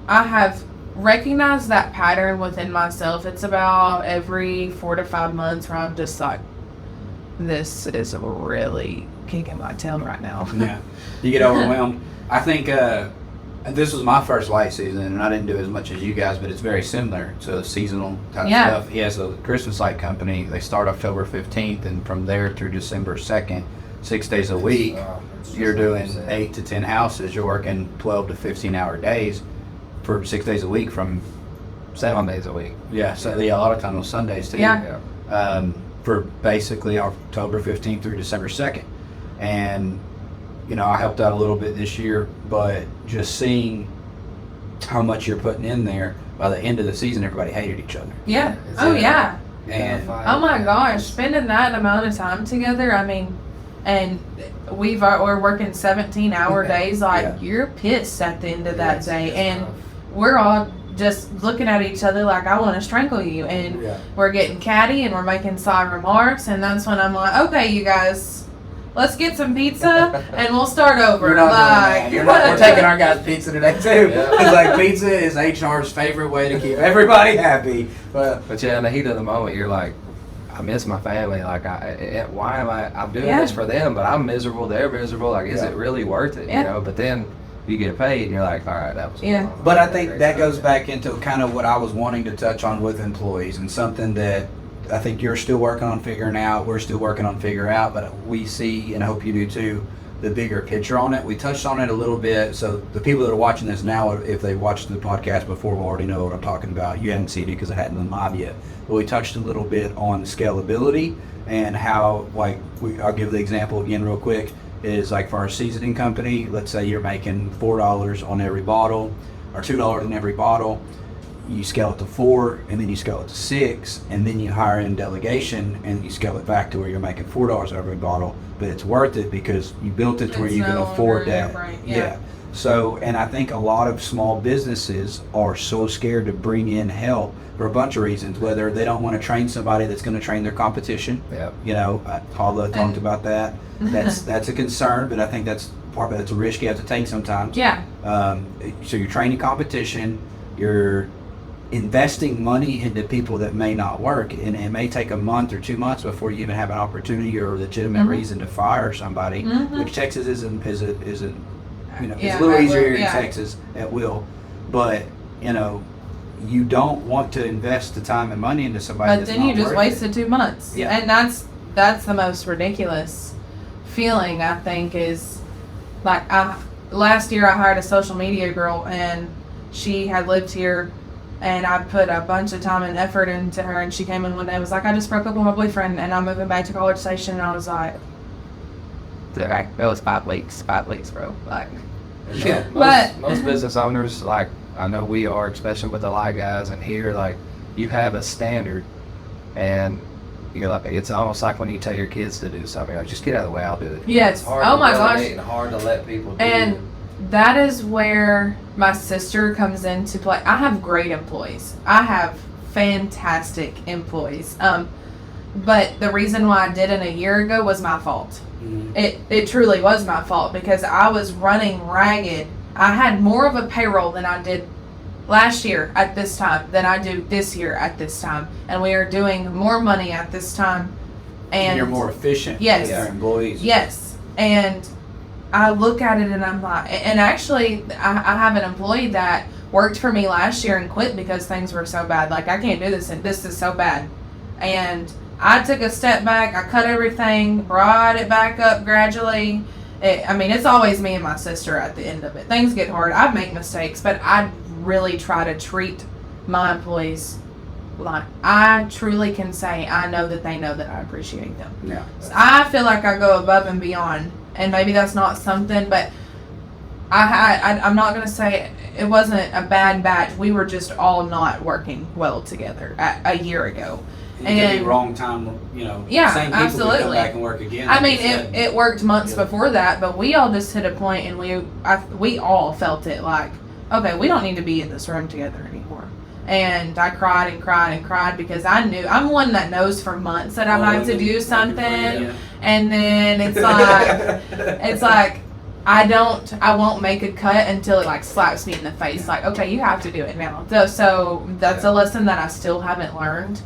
have recognized that pattern within myself. It's about every 4 to 5 months where I'm just like, this is really kicking my tail right now. Yeah. You get overwhelmed. I think this was my first light season, and I didn't do as much as you guys, but it's very similar to seasonal type stuff. He has a Christmas light company. They start October 15th, and from there through December 2nd, 6 days a week, you're doing 8 to 10 houses. You're working 12 to 15-hour days for 6 days a week from 7 days a week. Yeah, so a lot of time on Sundays too. Yeah. For basically October 15th through December 2nd. And I helped out a little bit this year, but just seeing how much you're putting in there, by the end of the season, everybody hated each other. Yeah. Yeah. And oh my gosh, spending that amount of time together, I mean, and we're working 17-hour days, you're pissed at the end of that day, and we're all just looking at each other like, I want to strangle you, and we're getting catty, and we're making side remarks, and that's when I'm like, okay, you guys, let's get some pizza and we'll start over. We're not doing that. We're taking our guys pizza today too. It's pizza is HR's favorite way to keep everybody happy. But yeah, in the heat of the moment, you're like, I miss my family. Why am I'm doing this for them, but I'm miserable. They're miserable. Is it really worth it? But then you get paid, and you're like, all right, that was fun. But I think that goes back into kind of what I was wanting to touch on with employees, and something that I think you're still working on figuring out. We're still working on figuring out, but we see, and I hope you do too, the bigger picture on it. We touched on it a little bit, so the people that are watching this now, if they watched the podcast before, will already know what I'm talking about. You haven't seen it because it hadn't been live yet. But we touched a little bit on scalability and how, I'll give the example again real quick, is for our seasoning company, let's say you're making $4 on every bottle, or $2 on every bottle. You scale it to 4, and then you scale it to 6, and then you hire in delegation, and you scale it back to where you're making $4 every bottle. But it's worth it because you built it to where you can afford that. Yeah. So, and I think a lot of small businesses are so scared to bring in help for a bunch of reasons. Whether they don't want to train somebody that's going to train their competition. Paula talked about that. That's a concern, but I think that's part of it. It's a risk you have to take sometimes. Yeah. So you're training competition. You're investing money into people that may not work, and it may take a month or 2 months before you even have an opportunity or a legitimate reason to fire somebody. Which Texas isn't it's a little easier here in Texas at will, but you don't want to invest the time and money into somebody. But that's then not you just worth wasted it. 2 months, and that's the most ridiculous feeling. I think is last year I hired a social media girl, and she had lived here. And I put a bunch of time and effort into her, and she came in one day and was like, I just broke up with my boyfriend, and I'm moving back to College Station. And I was like, it was 5 weeks, bro. Most business owners, I know we are, especially with the light guys, and here, you have a standard, and you're like, it's almost like when you tell your kids to do something, just get out of the way, I'll do it. Yes. It's hard oh to my delegate gosh. And hard to let people do. And that is where my sister comes into play. I have great employees. I have fantastic employees. But the reason why I didn't a year ago was my fault. It truly was my fault because I was running ragged. I had more of a payroll than I did last year at this time than I do this year at this time. And we are doing more money at this time. And you're more efficient yes, with your employees. Yes. And I look at it and I'm like, and actually I have an employee that worked for me last year and quit because things were so bad. I can't do this and this is so bad. And I took a step back, I cut everything, brought it back up gradually. It's always me and my sister at the end of it. Things get hard, I make mistakes, but I really try to treat my employees like I truly can say I know that they know that I appreciate them. Yeah. So I feel like I go above and beyond. And maybe that's not something, but I'm not going to say it wasn't a bad batch. We were just all not working well together a year ago. It could be wrong time, Yeah, same people absolutely. could come back and work again. It worked months before that, but we all just hit a point and we all felt it like, okay, we don't need to be in this room together anymore. And I cried and cried and cried because I knew I'm one that knows for months that I like to do something, and then it's like I won't make a cut until it like slaps me in the face, like, okay, you have to do it now. So that's a lesson that I still haven't learned,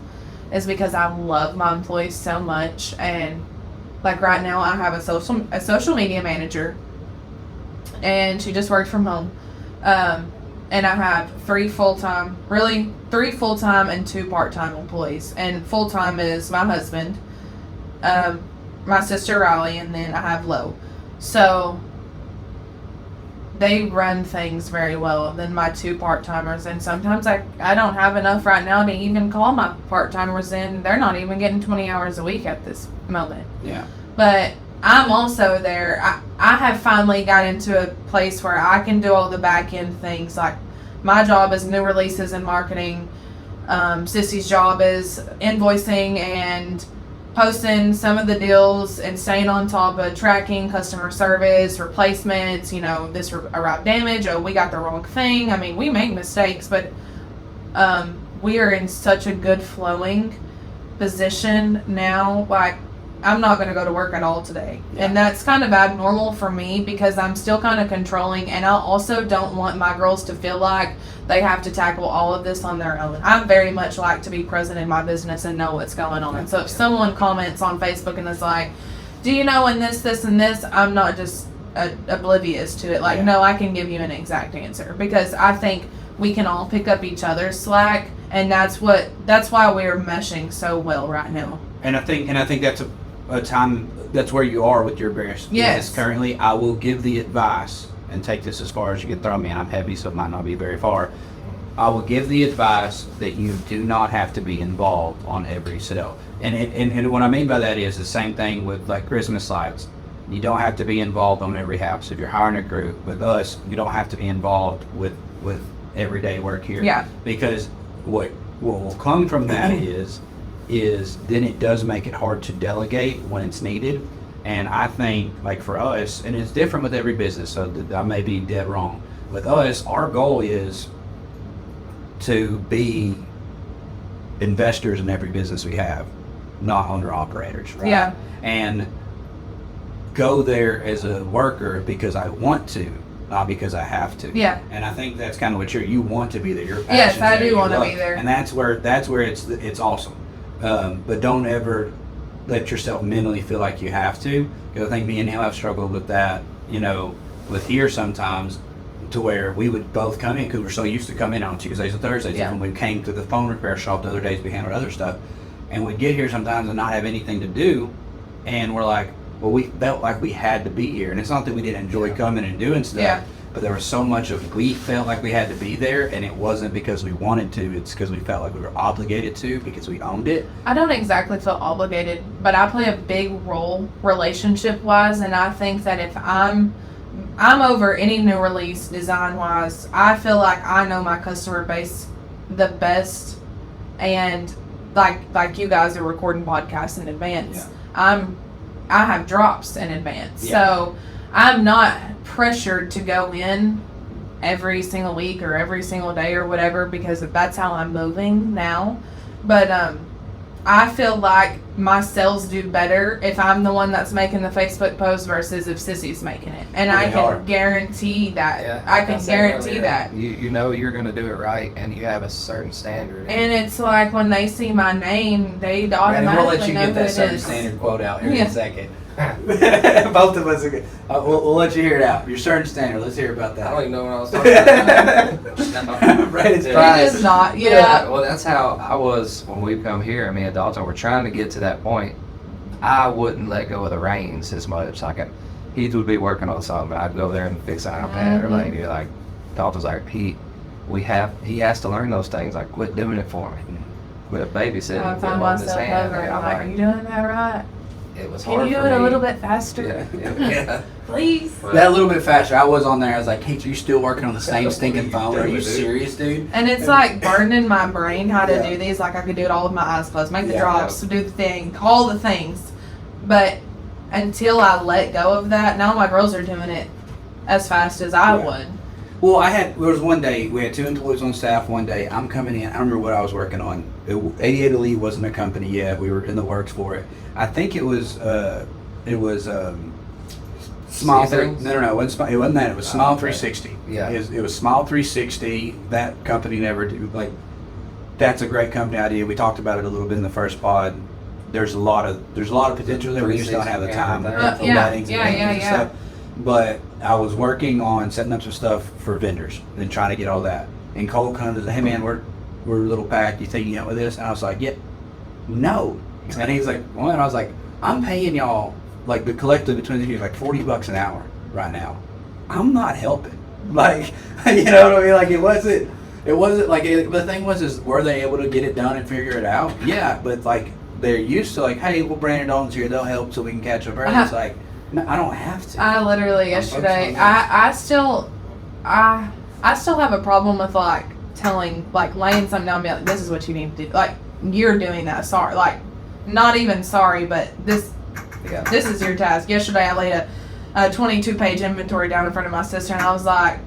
is because I love my employees so much. And like right now I have a social media manager, and she just worked from home. And I have 3 full-time and 2 part-time employees. And full-time is my husband, my sister Riley, and then I have Lo. So they run things very well. Then my 2 part-timers, and sometimes I don't have enough right now to even call my part-timers in. They're not even getting 20 hours a week at this moment. Yeah. But I'm also there. I have finally got into a place where I can do all the back end things. Like my job is new releases and marketing. Sissy's job is invoicing and posting some of the deals and staying on top of tracking customer service, replacements. This arrived damaged. Oh, we got the wrong thing. I mean, we make mistakes, but we are in such a good flowing position now. Like, I'm not going to go to work at all today. Yeah. And that's kind of abnormal for me because I'm still kind of controlling, and I also don't want my girls to feel like they have to tackle all of this on their own. I very much like to be present in my business and know what's going on. And so if someone comments on Facebook and is like, do you know in this, and this, I'm not just oblivious to it. Like, no, I can give you an exact answer, because I think we can all pick up each other's slack, and that's why we're meshing so well right now. And I think that's a time, that's where you are with your business. Yes. Currently, I will give the advice, and take this as far as you can throw me, and I'm heavy, so it might not be very far. I will give the advice that you do not have to be involved on every sale. And what I mean by that is the same thing with like Christmas lights. You don't have to be involved on every house. If you're hiring a group with us, you don't have to be involved with everyday work here. Yeah. Because what will come from that is then it does make it hard to delegate when it's needed. And I think, like for us, and it's different with every business, so I may be dead wrong. With us, our goal is to be investors in every business we have, not owner-operators, right? Yeah. And go there as a worker because I want to, not because I have to. Yeah. And I think that's kind of what you want to be there. Your Yes, I do want to love. be there. And that's where it's awesome. But don't ever let yourself mentally feel like you have to. Because I think me and him have struggled with that, with here sometimes, to where we would both come in because we're so used to coming in on Tuesdays and Thursdays. Yeah. When we came to the phone repair shop the other days, we handled other stuff. And we'd get here sometimes and not have anything to do. And we're like, well, we felt like we had to be here. And it's not that we didn't enjoy coming and doing stuff, but there was so much of we felt like we had to be there, and it wasn't because we wanted to. It's because we felt like we were obligated to because we owned it. I don't exactly feel obligated, but I play a big role relationship-wise, and I think that if I'm over any new release design-wise, I feel like I know my customer base the best, and like you guys are recording podcasts in advance. Yeah. I have drops in advance. Yeah. So I'm not pressured to go in every single week or every single day or whatever, because that's how I'm moving now. But I feel like my sales do better if I'm the one that's making the Facebook post versus if Sissy's making it. And I can guarantee that. Yeah, I can guarantee that. You know you're going to do it right, and you have a certain standard. And it's like when they see my name, they And automatically we'll let you know get that who it certain is. standard quote out here in Yeah. a second. Both of us are good. We'll let you hear it out. Your certain standard. Let's hear about I don't that. even know what I was talking about. Right, it's It prize. It is not. Yeah. Well, that's how I was when we come here. Me and Dalton were trying to get to that point. I wouldn't let go of the reins as much. Like he would be working on something, I'd go there and fix an iPad or like Dalton's like he has to learn those things. Like, quit doing it for me. Quit babysitting. I quit find holding his myself hand. over. And I'm like, are you doing that right? it was Can hard you do for it a me. little bit faster? Yeah. Please. That a little bit faster. I was on there. I was like, hey, are you still working on the same stinking phone? Are you serious, dude? And it's like burning my brain how to do these. Like I could do it all with my eyes closed, make the Yeah. drops, do the thing, all the things. But until I let go of that, now my girls are doing it as fast as I would. Well, there was one day, we had 2 employees on staff one day. I'm coming in, I don't remember what I was working on. 88 Elite wasn't a company yet. We were in the works for it. I think it was Smile 3. No, it wasn't that. It was Smile 360. Yeah. It was Smile 360. That company never did, like, that's a great company idea. We talked about it a little bit in the first pod. There's a lot of potential there. We just don't have the time. Yeah. But I was working on setting up some stuff for vendors and trying to get all that. And Cole comes and says, "Hey man, we're a little packed. You think you out with this?" And I was like, "Yeah, no." And he's like, "Well," and I was like, "I'm paying y'all like the collective between the two like $40 an hour right now. I'm not helping." Like, you know what I mean? Like it wasn't like the thing was were they able to get it done and figure it out? Yeah, but like they're used to like, hey, well Brandon Dalton's here, they'll help so we can catch up. It's like, no, I don't have to. I literally yesterday, I still have a problem with like telling, like laying something down and be like, this is what you need to do. Like, you're doing that. Sorry. Like, not even sorry, but this is your task. Yesterday I laid a 22-page inventory down in front of my sister and I was like,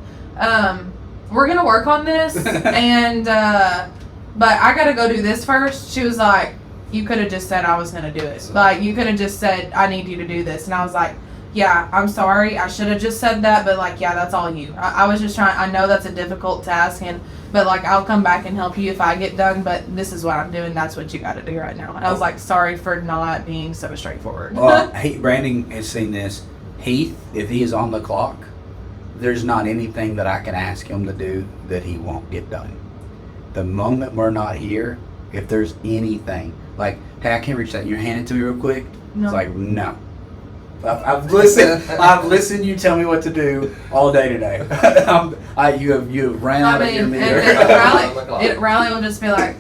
we're going to work on this and, but I got to go do this first. She was like, you could have just said I was going to do it. Like, you could have just said, I need you to do this. And I was like, yeah, I'm sorry. I should have just said that. But, like, yeah, that's all you. I was just trying. I know that's a difficult task. But, like, I'll come back and help you if I get done. But this is what I'm doing. That's what you got to do right now. And I was like, sorry for not being so straightforward. Well, Brandon has seen this. Heath, if he is on the clock, there's not anything that I can ask him to do that he won't get done. The moment we're not here, if there's anything, like, hey, I can't reach that. You hand it to me real quick. No. It's like, no. I've listened. I've listened. You tell me what to do all day today. You have ran out of your meter. Riley will just be like,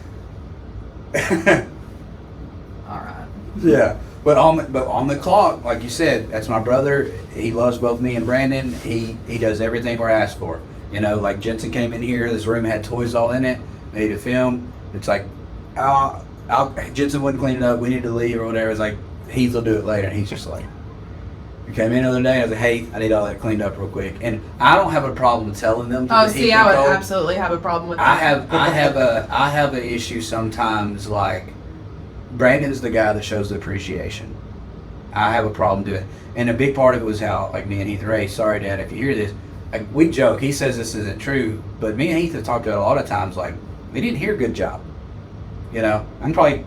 all right. Yeah, but on the clock, like you said, that's my brother. He loves both me and Brandon. He does everything we're asked for. You know, like Jensen came in here. This room had toys all in it. Made a film. It's like, Jensen wouldn't clean it up. We need to leave or whatever. It's like, Heath will do it later. And he's just like, he came in the other day. I was like, hey, I need all that cleaned up real quick. And I don't have a problem telling them. I would absolutely have a problem with that. I have an issue sometimes. Like, Brandon's the guy that shows the appreciation. I have a problem doing it. And a big part of it was how, like, me and Heath Ray, sorry, Dad, if you hear this, like, we joke. He says this isn't true. But me and Heath have talked about it a lot of times, like, we didn't hear good job. You know, I'm probably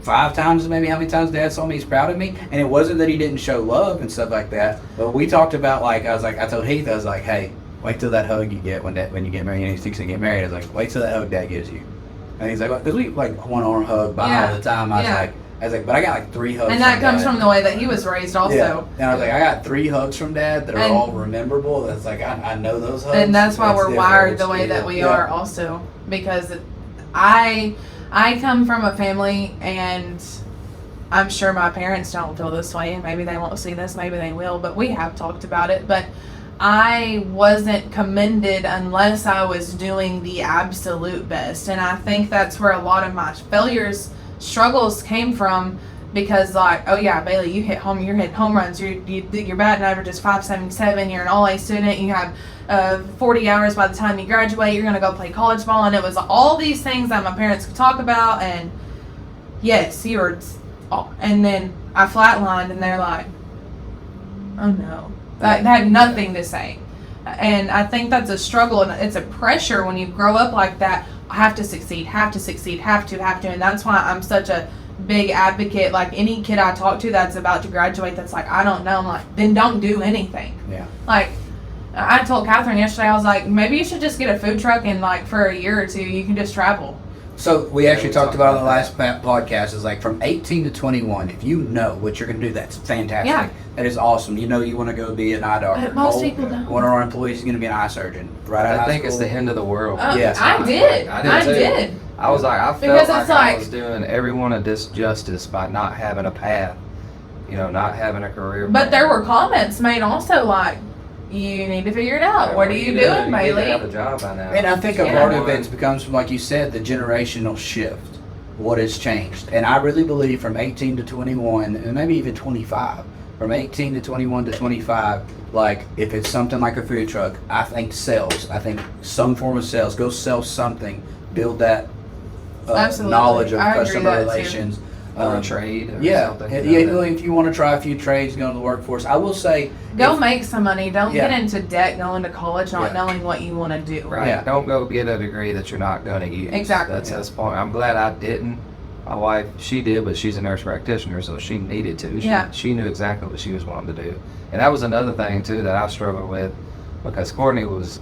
5 times maybe how many times Dad told me he's proud of me. And it wasn't that he didn't show love and stuff like that. But we talked about, like, I told Heath, I was like, hey, wait till that hug you get when you get married. And he's fixing to get married. I was like, wait till that hug Dad gives you. And he's like, because we like one arm hug by all the time. I was like, but I got like 3 hugs. And that comes from the way that he was raised also. Yeah. And I was like, I got 3 hugs from Dad that are all memorable. That's like, I know those hugs. And that's why we're wired the way that we are also. Because I come from a family, and I'm sure my parents don't feel this way, and maybe they won't see this, maybe they will, but we have talked about it. But I wasn't commended unless I was doing the absolute best. And I think that's where a lot of my struggles came from, because, like, oh yeah, Bailey, you're hitting home runs, your batting average is .577, you're an all-A student, you have 40 hours by the time you graduate, you're going to go play college ball. And it was all these things that my parents could talk about, and yes, you were, and then I flatlined, and they're like, oh no. They had nothing to say. And I think that's a struggle, and it's a pressure when you grow up like that. I have to succeed, have to. And that's why I'm such a big advocate. Like, any kid I talk to that's about to graduate that's like, I don't know, I'm like, then don't do anything. Yeah. Like, I told Catherine yesterday, I was like, maybe you should just get a food truck, and like for a year or 2, you can just travel. So we actually talked about in the last podcast is like from 18 to 21, if you know what you're going to do, that's fantastic. Yeah. That is awesome. You know you want to go be an eye doctor. But most people don't. One of our employees is going to be an eye surgeon. Right out of high I think school. It's the end of the world. Yes. I did. I did. I was like, I Because felt it's like I like- was doing everyone a disjustice by not having a path, not having a career. But there were comments made also like, you need to figure it out. What are you doing, You need Bailey? to have a job by now. And I think a Yeah. part of it becomes from, like you said, the generational shift. What has changed. And I really believe from 18 to 21, and maybe even 25, from 18 to 21 to 25, like if it's something like a food truck, I think sales. I think some form of sales. Go sell something. Build that knowledge of customer relations. Or a trade or yeah, something. If you want to try a few trades, go into the workforce. I will say, go make some money. Don't get into debt going to college not knowing what you want to do. Right. Yeah. Don't go get a degree that you're not going to use. Exactly. That's his point. I'm glad I didn't. My wife, she did, but she's a nurse practitioner, so she needed to. She knew exactly what she was wanting to do. And that was another thing, too, that I struggled with, because Courtney was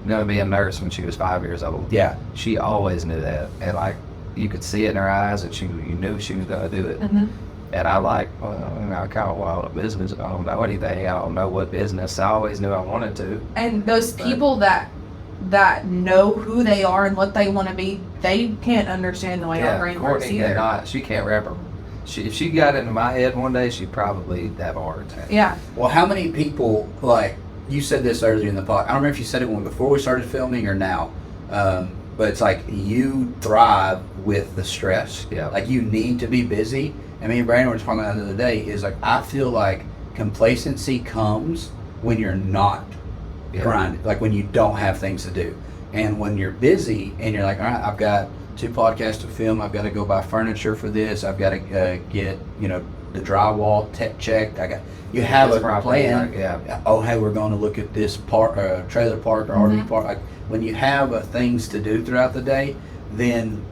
going to be a nurse when she was 5 years old. Yeah. She always knew that. And, like, you could see it in her eyes that you knew she was going to do it. Mm-hmm. And I I kind of want a business. I don't know anything. I don't know what business. I always knew I wanted to. And those people that know who they are and what they want to be, they can't understand the way our brain works either. She can't wrap her. If she got into my head one day, she'd probably have a heart attack. Yeah. Well, how many people, like, you said this earlier in the pod. I don't remember if you said it before we started filming or now. But it's like you thrive with the stress. Yeah. Like you need to be busy. And me and Brandon were talking about the other day is like I feel like complacency comes when you're not grinding, like when you don't have things to do. And when you're busy and you're like, all right, I've got 2 podcasts to film. I've got to go buy furniture for this. I've got to get the drywall checked. You have a plan. Yeah. Oh, hey, we're going to look at this trailer park or RV park. Like, when you have things to do throughout the day, then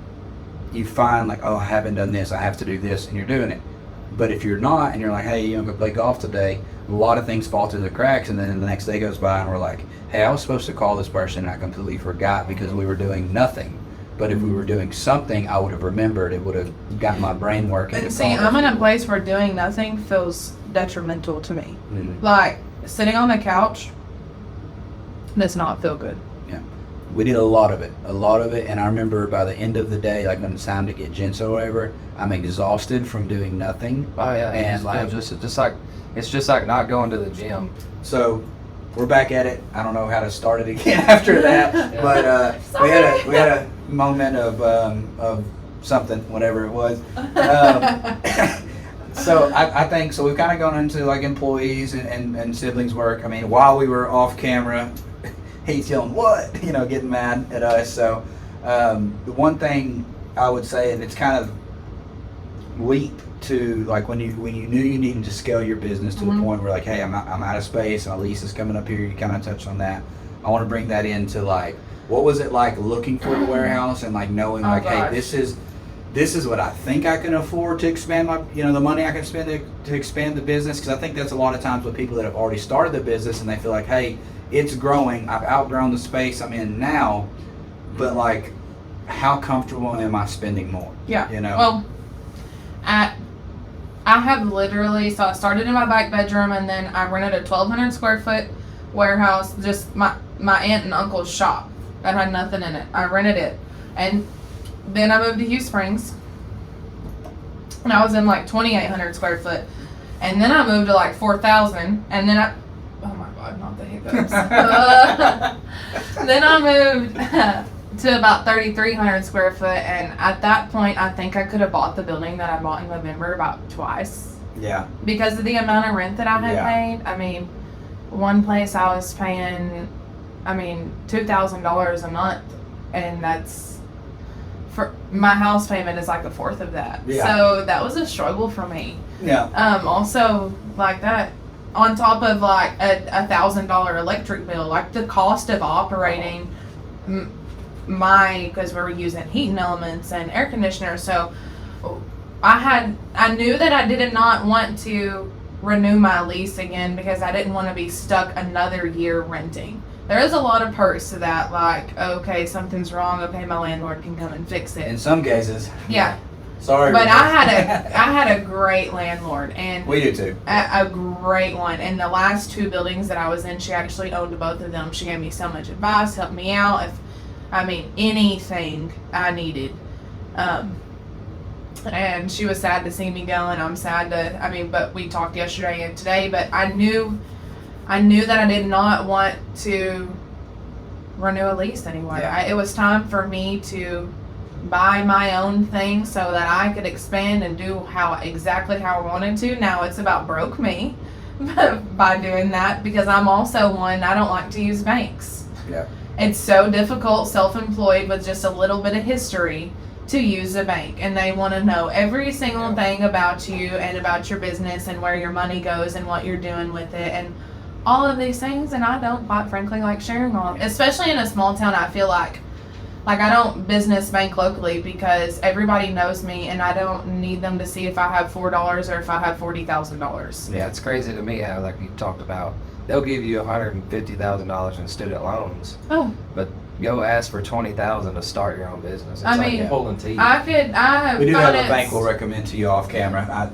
you find like, oh, I haven't done this. I have to do this, and you're doing it. But if you're not, and you're like, hey, I'm going to play golf today, a lot of things fall through the cracks, and then the next day goes by, and we're like, hey, I was supposed to call this person, and I completely forgot because we were doing nothing. But if we were doing something, I would have remembered. It would have got my brain working. And see, I'm in a place where doing nothing feels detrimental to me. Mm-hmm. Like, sitting on the couch does not feel good. Yeah. We did a lot of it. And I remember by the end of the day, like when it's time to get Genso over, I'm exhausted from doing nothing. Oh, yeah. And like, it's just like not going to the gym. So we're back at it. I don't know how to start it again after that. But we had a moment of something, whatever it was. So I think, so we've kind of gone into like employees and siblings work. I mean, while we were off camera, he's yelling, what? Getting mad at us. So the one thing I would say, and it's kind of leap to like when you knew you needed to scale your business to the point where like, hey, I'm out of space, my lease is coming up here. You kind of touched on that. I want to bring that into like, what was it like looking for the warehouse and like knowing hey, this is what I think I can afford to expand my, the money I can spend to expand the business. Because I think that's a lot of times with people that have already started the business and they feel like, hey, it's growing. I've outgrown the space I'm in now, but like, how comfortable am I spending more? Yeah. Well, I have literally, so I started in my back bedroom and then I rented a 1,200 square foot warehouse, just my aunt and uncle's shop that had nothing in it. I rented it. And then I moved to Hugh Springs and I was in like 2,800 square foot. And then I moved to like 4,000 and then oh my God, not the hiccups. Then I moved to about 3,300 square foot, and at that point, I think I could have bought the building that I bought in November about twice. Yeah. Because of the amount of rent that I had paid. I mean, one place I was paying, $2,000 a month, and that's for my house payment is like a fourth of that. Yeah. So that was a struggle for me. Yeah. Also, like that, on top of like a $1,000 electric bill, like the cost of operating because we were using heating elements and air conditioners. So I knew that I did not want to renew my lease again because I didn't want to be stuck another year renting. There is a lot of perks to that, like, okay, something's wrong, okay, my landlord can come and fix it. In some cases. Yeah. Sorry. But I had a great landlord, and we do too. A great one. And the last 2 buildings that I was in, she actually owned both of them. She gave me so much advice, helped me out. Anything I needed. And she was sad to see me go, and I'm sad but we talked yesterday and today, but I knew that I did not want to renew a lease anymore. Yeah. It was time for me to buy my own thing so that I could expand and do exactly how I wanted to. Now it's about broke me by doing that, because I'm also one, I don't like to use banks. Yeah. It's so difficult, self-employed with just a little bit of history, to use a bank, and they want to know every single thing about you and about your business and where your money goes and what you're doing with it and all of these things, and I don't, quite frankly, like sharing all of it. Especially in a small town, I feel like I don't business bank locally because everybody knows me, and I don't need them to see if I have $4 or if I have $40,000. Yeah, it's crazy to me how, like you talked about, they'll give you $150,000 in student loans, Oh, but go ask for $20,000 to start your own business. It's I like mean, pulling teeth. We do have a bank we'll recommend to you off camera.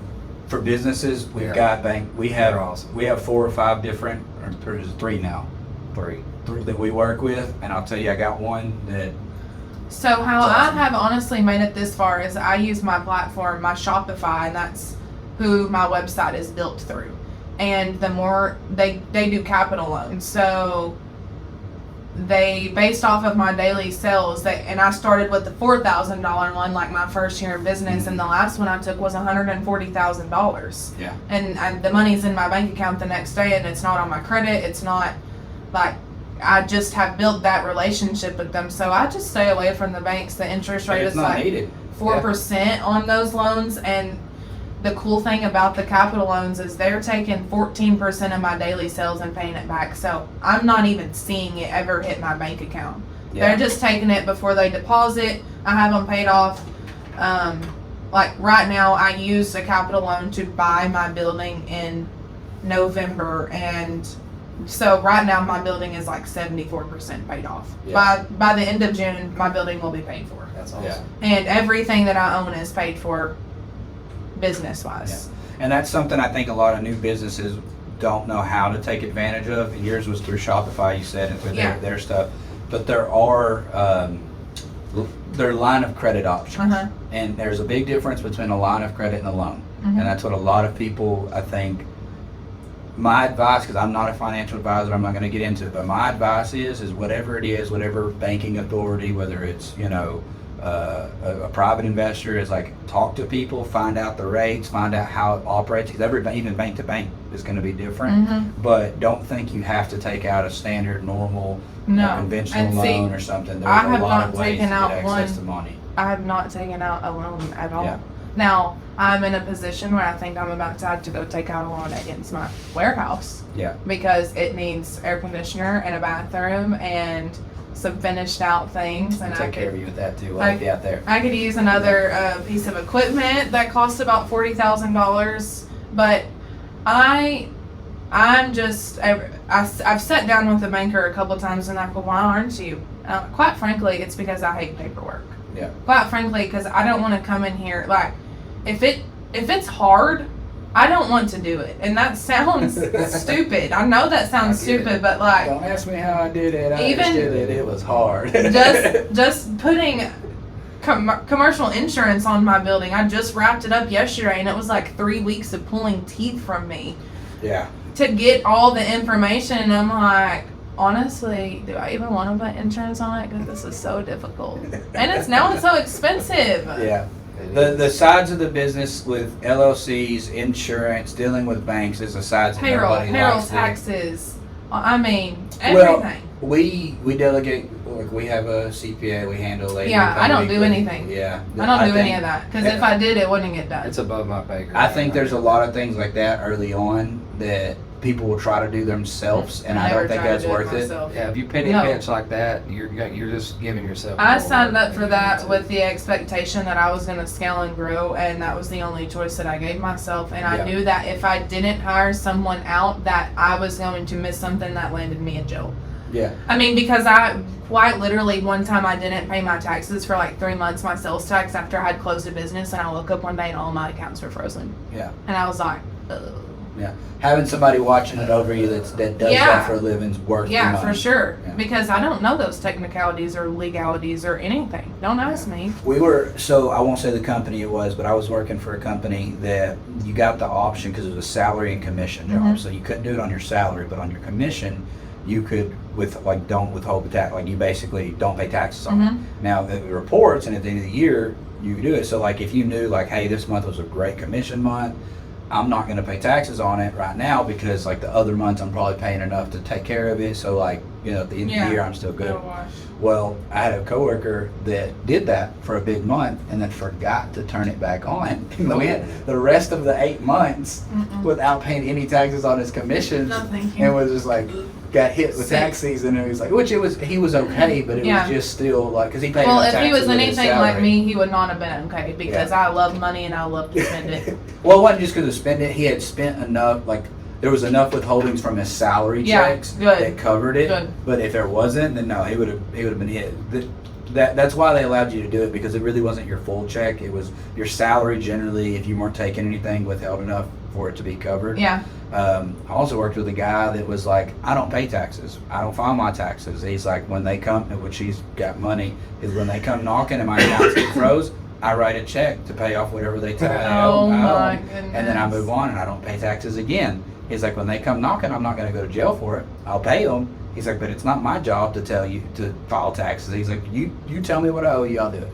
For businesses, we've got bank. They're awesome. We have 4 or 5 different, or there's 3 now. Three. 3 that we work with, and I'll tell you, I got one that. So how I have honestly made it this far is I use my platform, my Shopify, and that's who my website is built through. And the more they do capital loans, so they, based off of my daily sales, and I started with the $4,000 one, like my first year in business, and the last one I took was $140,000. Yeah. And the money's in my bank account the next day, and it's not on my credit. It's not like, I just have built that relationship with them, so I just stay away from the banks. The interest rate It's is not like needed. 4% on those loans, and the cool thing about the capital loans is they're taking 14% of my daily sales and paying it back. So I'm not even seeing it ever hit my bank account. Yeah. They're just taking it before they deposit. I have them paid off. Like right now, I used a capital loan to buy my building in November, and so right now my building is like 74% paid off. Yeah. By the end of June, my building will be paid for. That's awesome. Yeah. And everything that I own is paid for business wise. Yeah. And that's something I think a lot of new businesses don't know how to take advantage of. And yours was through Shopify, you said, and through their stuff. But there are line of credit options. Uh-huh. And there's a big difference between a line of credit and a loan. Mm-hmm. And that's what a lot of people, I think, my advice, because I'm not a financial advisor, I'm not going to get into it, but my advice is whatever it is, whatever banking authority, whether it's, a private investor, is like, talk to people, find out the rates, find out how it operates, because even bank to bank is going to be different. Mm-hmm. But don't think you have to take out a standard, normal, conventional And see, loan or something. There's I a have lot not of ways to taken get out access one. to money. I have not taken out a loan at all. Yeah. Now, I'm in a position where I think I'm about to have to go take out a loan against my warehouse Yeah. because it needs air conditioner and a bathroom and some finished out things. And I'll take care of you with that too. I'll be out there. I could use another piece of equipment that costs about $40,000, but I've sat down with the banker a couple times and I go, why aren't you? Quite frankly, it's because I hate paperwork. Yeah. Quite frankly, because I don't want to come in here, like, if it's hard, I don't want to do it. And that sounds stupid. I know that sounds stupid, but like, Don't ask me how I did it. I Even- understood it. It was hard. just putting commercial insurance on my building, I just wrapped it up yesterday, and it was like 3 weeks of pulling teeth from me Yeah. to get all the information. And I'm like, honestly, do I even want to put insurance on it? Because this is so difficult. And it's so expensive. Yeah. The sides of the business with LLCs, insurance, dealing with banks is the sides that Payroll, nobody likes to- taxes. I mean, Well, everything. we delegate. Like, we have a CPA. We handle it. Yeah, I don't do anything. Yeah. I don't do any think- of that. Because if I did, it wouldn't get done. It's above my pay grade. I think there's a lot of things like that early on that people will try to do themselves, and I Never don't think try to that's do it worth it. myself. Yeah, if you penny No. pinch like that, you're just giving yourself. I more signed work up for than you that need to. with the expectation that I was going to scale and grow, and that was the only choice that I gave myself. And Yeah. I knew that if I didn't hire someone out, that I was going to miss something that landed me in jail. Yeah. I mean, because I quite literally one time I didn't pay my taxes for like 3 months, my sales tax, after I had closed a business, and I woke up one day and all my accounts were frozen. Yeah. And I was like, ugh. Yeah. Having somebody watching it over you that does Yeah. that for a living is worth the Yeah, money. for sure. Yeah. Because I don't know those technicalities or legalities or anything. Don't ask me. So I won't say the company it was, but I was working for a company that you got the option, because it was a salary and commission job. Mhm. So you couldn't do it on your salary, but on your commission, you could don't withhold the tax. Like you basically don't pay taxes on it. Mm-hmm. Now it reports, and at the end of the year you do it. So like if you knew like, hey, this month was a great commission month, I'm not going to pay taxes on it right now because like the other months I'm probably paying enough to take care of it. So like, you know, at the end of the year I'm still good. Oh, gosh. Well, I had a coworker that did that for a big month and then forgot to turn it back on. And we had the rest of the 8 months without paying any taxes on his commissions, and was just like got hit with tax season. And he was like, he was okay, but it was just still like because he paid. Well, no if he taxes was with his anything salary. like me, he would not have been okay because I love money and I love to spend it. Well, it wasn't just because of spend it. He had spent enough, like there was enough withholdings from his salary checks that covered it. Good. But if there wasn't, then no, he would have been hit. That's why they allowed you to do it, because it really wasn't your full check. It was your salary generally. If you weren't taking anything, withheld enough for it to be covered. Yeah. I also worked with a guy that was like, I don't pay taxes. I don't file my taxes. He's like, when they come, which he's got money, is when they come knocking and my accounts get froze, I write a check to pay off whatever they tell me. Oh my goodness. And then I move on and I don't pay taxes again. He's like, when they come knocking, I'm not going to go to jail for it. I'll pay them. He's like, but it's not my job to tell you to file taxes. He's like, you tell me what I owe you, I'll do it.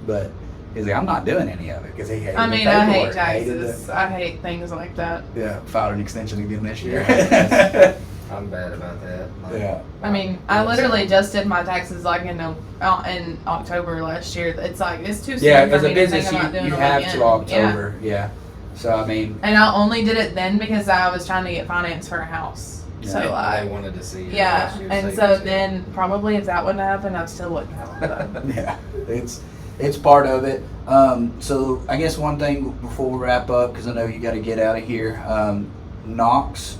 But he's like, I'm not doing any of it because he hated I mean, the I hate paperwork. taxes. I hate things like that. Yeah, filed an extension again this year. I'm bad about that. Yeah. I mean, I literally just did my taxes like in October last year. It's like it's too soon Yeah, for as a me to business, think about doing you it have again. till October. Yeah. So I mean, And I only did it then because I was trying to get finance for a house. So I wanted to see. yeah, and so then probably if that wouldn't have happened, I still wouldn't have done. yeah, it's part of it. So I guess one thing before we wrap up, because I know you got to get out of here. Knox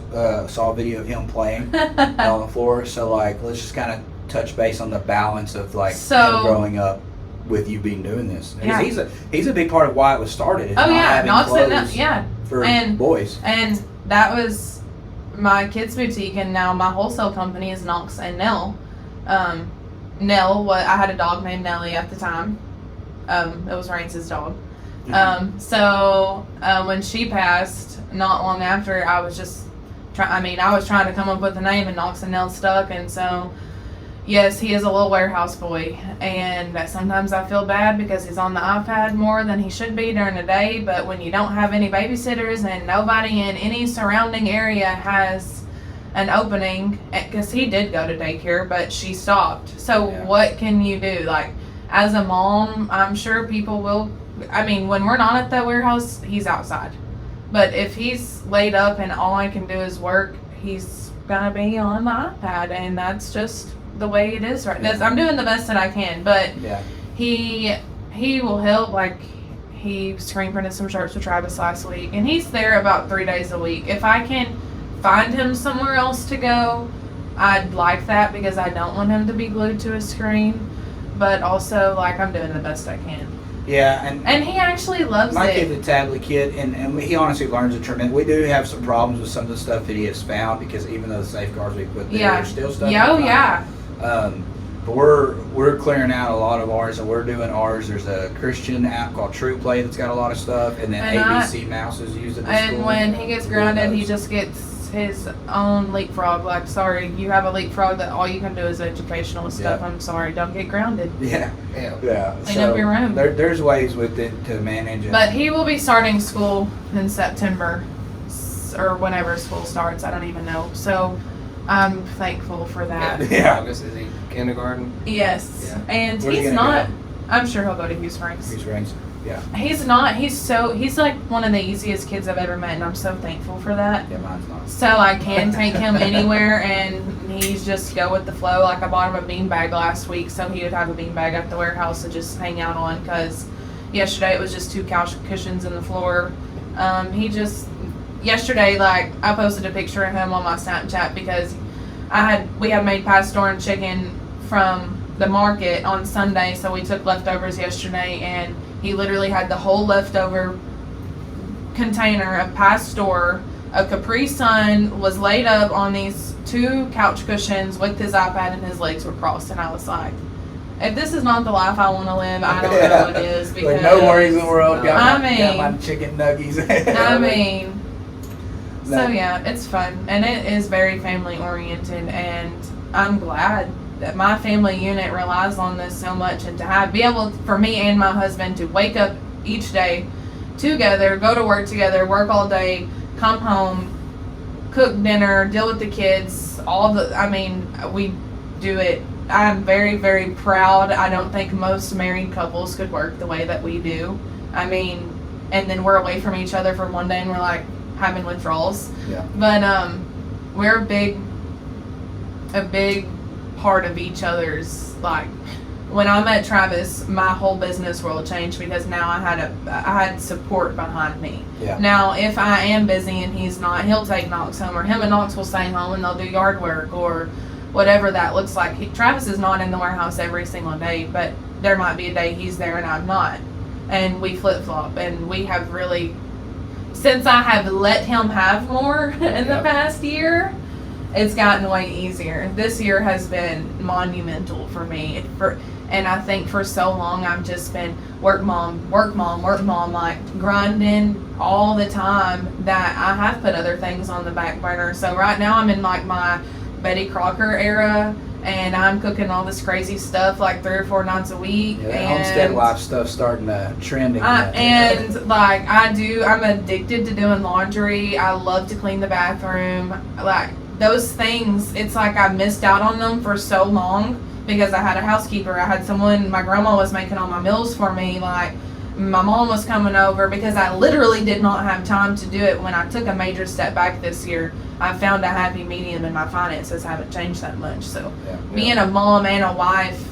saw a video of him playing on the floor. So like, let's just kind of touch base on the balance of like him growing up with you being doing this. Yeah. He's a big part of why it was started. Oh yeah, Knox for and boys. And that was my kids boutique, and now my wholesale company is Knox and Nell. Nell, I had a dog named Nellie at the time. It was Rance's dog. So when she passed, not long after, I was just I was trying to come up with a name, and Knox and Nell stuck. And so, yes, he is a little warehouse boy, and sometimes I feel bad because he's on the iPad more than he should be during the day. But when you don't have any babysitters and nobody in any surrounding area has an opening, because he did go to daycare, but she stopped. So what can you do? Like, as a mom, I'm sure people will. I mean, when we're not at the warehouse, he's outside. But if he's laid up and all I can do is work, he's gonna be on the iPad, and that's just the way it is right now. I'm doing the best that I can, but he will help. Like, he screen printed some shirts with Travis last week, and he's there about 3 days a week. If I can find him somewhere else to go, I'd like that, because I don't want him to be glued to a screen. But also, like, I'm doing the best I can. Yeah, and he actually loves my it. kid's a tablet kid, and he honestly learns a tremendous. We do have some problems with some of the stuff that he has found, because even though the safeguards we put there, there's still stuff. But we're clearing out a lot of ours, and we're doing ours. There's a Christian app called True Play that's got a lot of stuff, and then ABC Mouse is used at the school. And when he gets grounded, he just gets his own leapfrog. Like, sorry, you have a leapfrog that all you can do is educational stuff. I'm sorry, don't get grounded. Yeah. Clean up your room. There's ways with it to manage it. But he will be starting school in September, or whenever school starts. I don't even know. So I'm thankful for that. August, is he kindergarten? Yes. Yeah. And Where's he's he not. go? I'm sure he'll go to Hughes Franks. Hughes Franks. Yeah. He's not. He's like one of the easiest kids I've ever met, and I'm so thankful for that. Yeah, mine's not. So I can take him anywhere, and he's just go with the flow. Like, I bought him a beanbag last week, so he would have a beanbag at the warehouse to just hang out on, because yesterday it was just 2 couch cushions in the floor. Yesterday, like, I posted a picture of him on my Snapchat because we had made pastor and chicken from the market on Sunday, so we took leftovers yesterday, and he literally had the whole leftover container of pastor. A Capri Sun was laid up on these 2 couch cushions with his iPad, and his legs were crossed, and I was like, if this is not the life I want to live, I don't know what is. Because like, no worries in the world. Got my chicken nuggies. So yeah, it's fun, and it is very family oriented, and I'm glad that my family unit relies on this so much, and to be able for me and my husband to wake up each day together, go to work together, work all day, come home, cook dinner, deal with the kids, we do it. I'm very, very proud. I don't think most married couples could work the way that we do. And then we're away from each other for one day and we're like having withdrawals. Yeah. But we're a big part of each other's, like, when I met Travis, my whole business world changed because now I had support behind me. Yeah. Now, if I am busy and he's not, he'll take Knox home, or him and Knox will stay home and they'll do yard work or whatever that looks like. Travis is not in the warehouse every single day, but there might be a day he's there and I'm not. And we flip-flop, and we have really, since I have let him have more in the past year, it's gotten way easier. This year has been monumental for me. And I think for so long I've just been work mom, like grinding all the time that I have put other things on the back burner. So right now I'm in like my Betty Crocker era, and I'm cooking all this crazy stuff like 3 or 4 nights a week. Yeah, and homestead life stuff starting to trend again. I'm addicted to doing laundry. I love to clean the bathroom. Like those things, it's like I missed out on them for so long because I had a housekeeper. I had someone, my grandma was making all my meals for me. Like my mom was coming over because I literally did not have time to do it. When I took a major step back this year, I found a happy medium, and my finances haven't changed that much. So being a mom and a wife,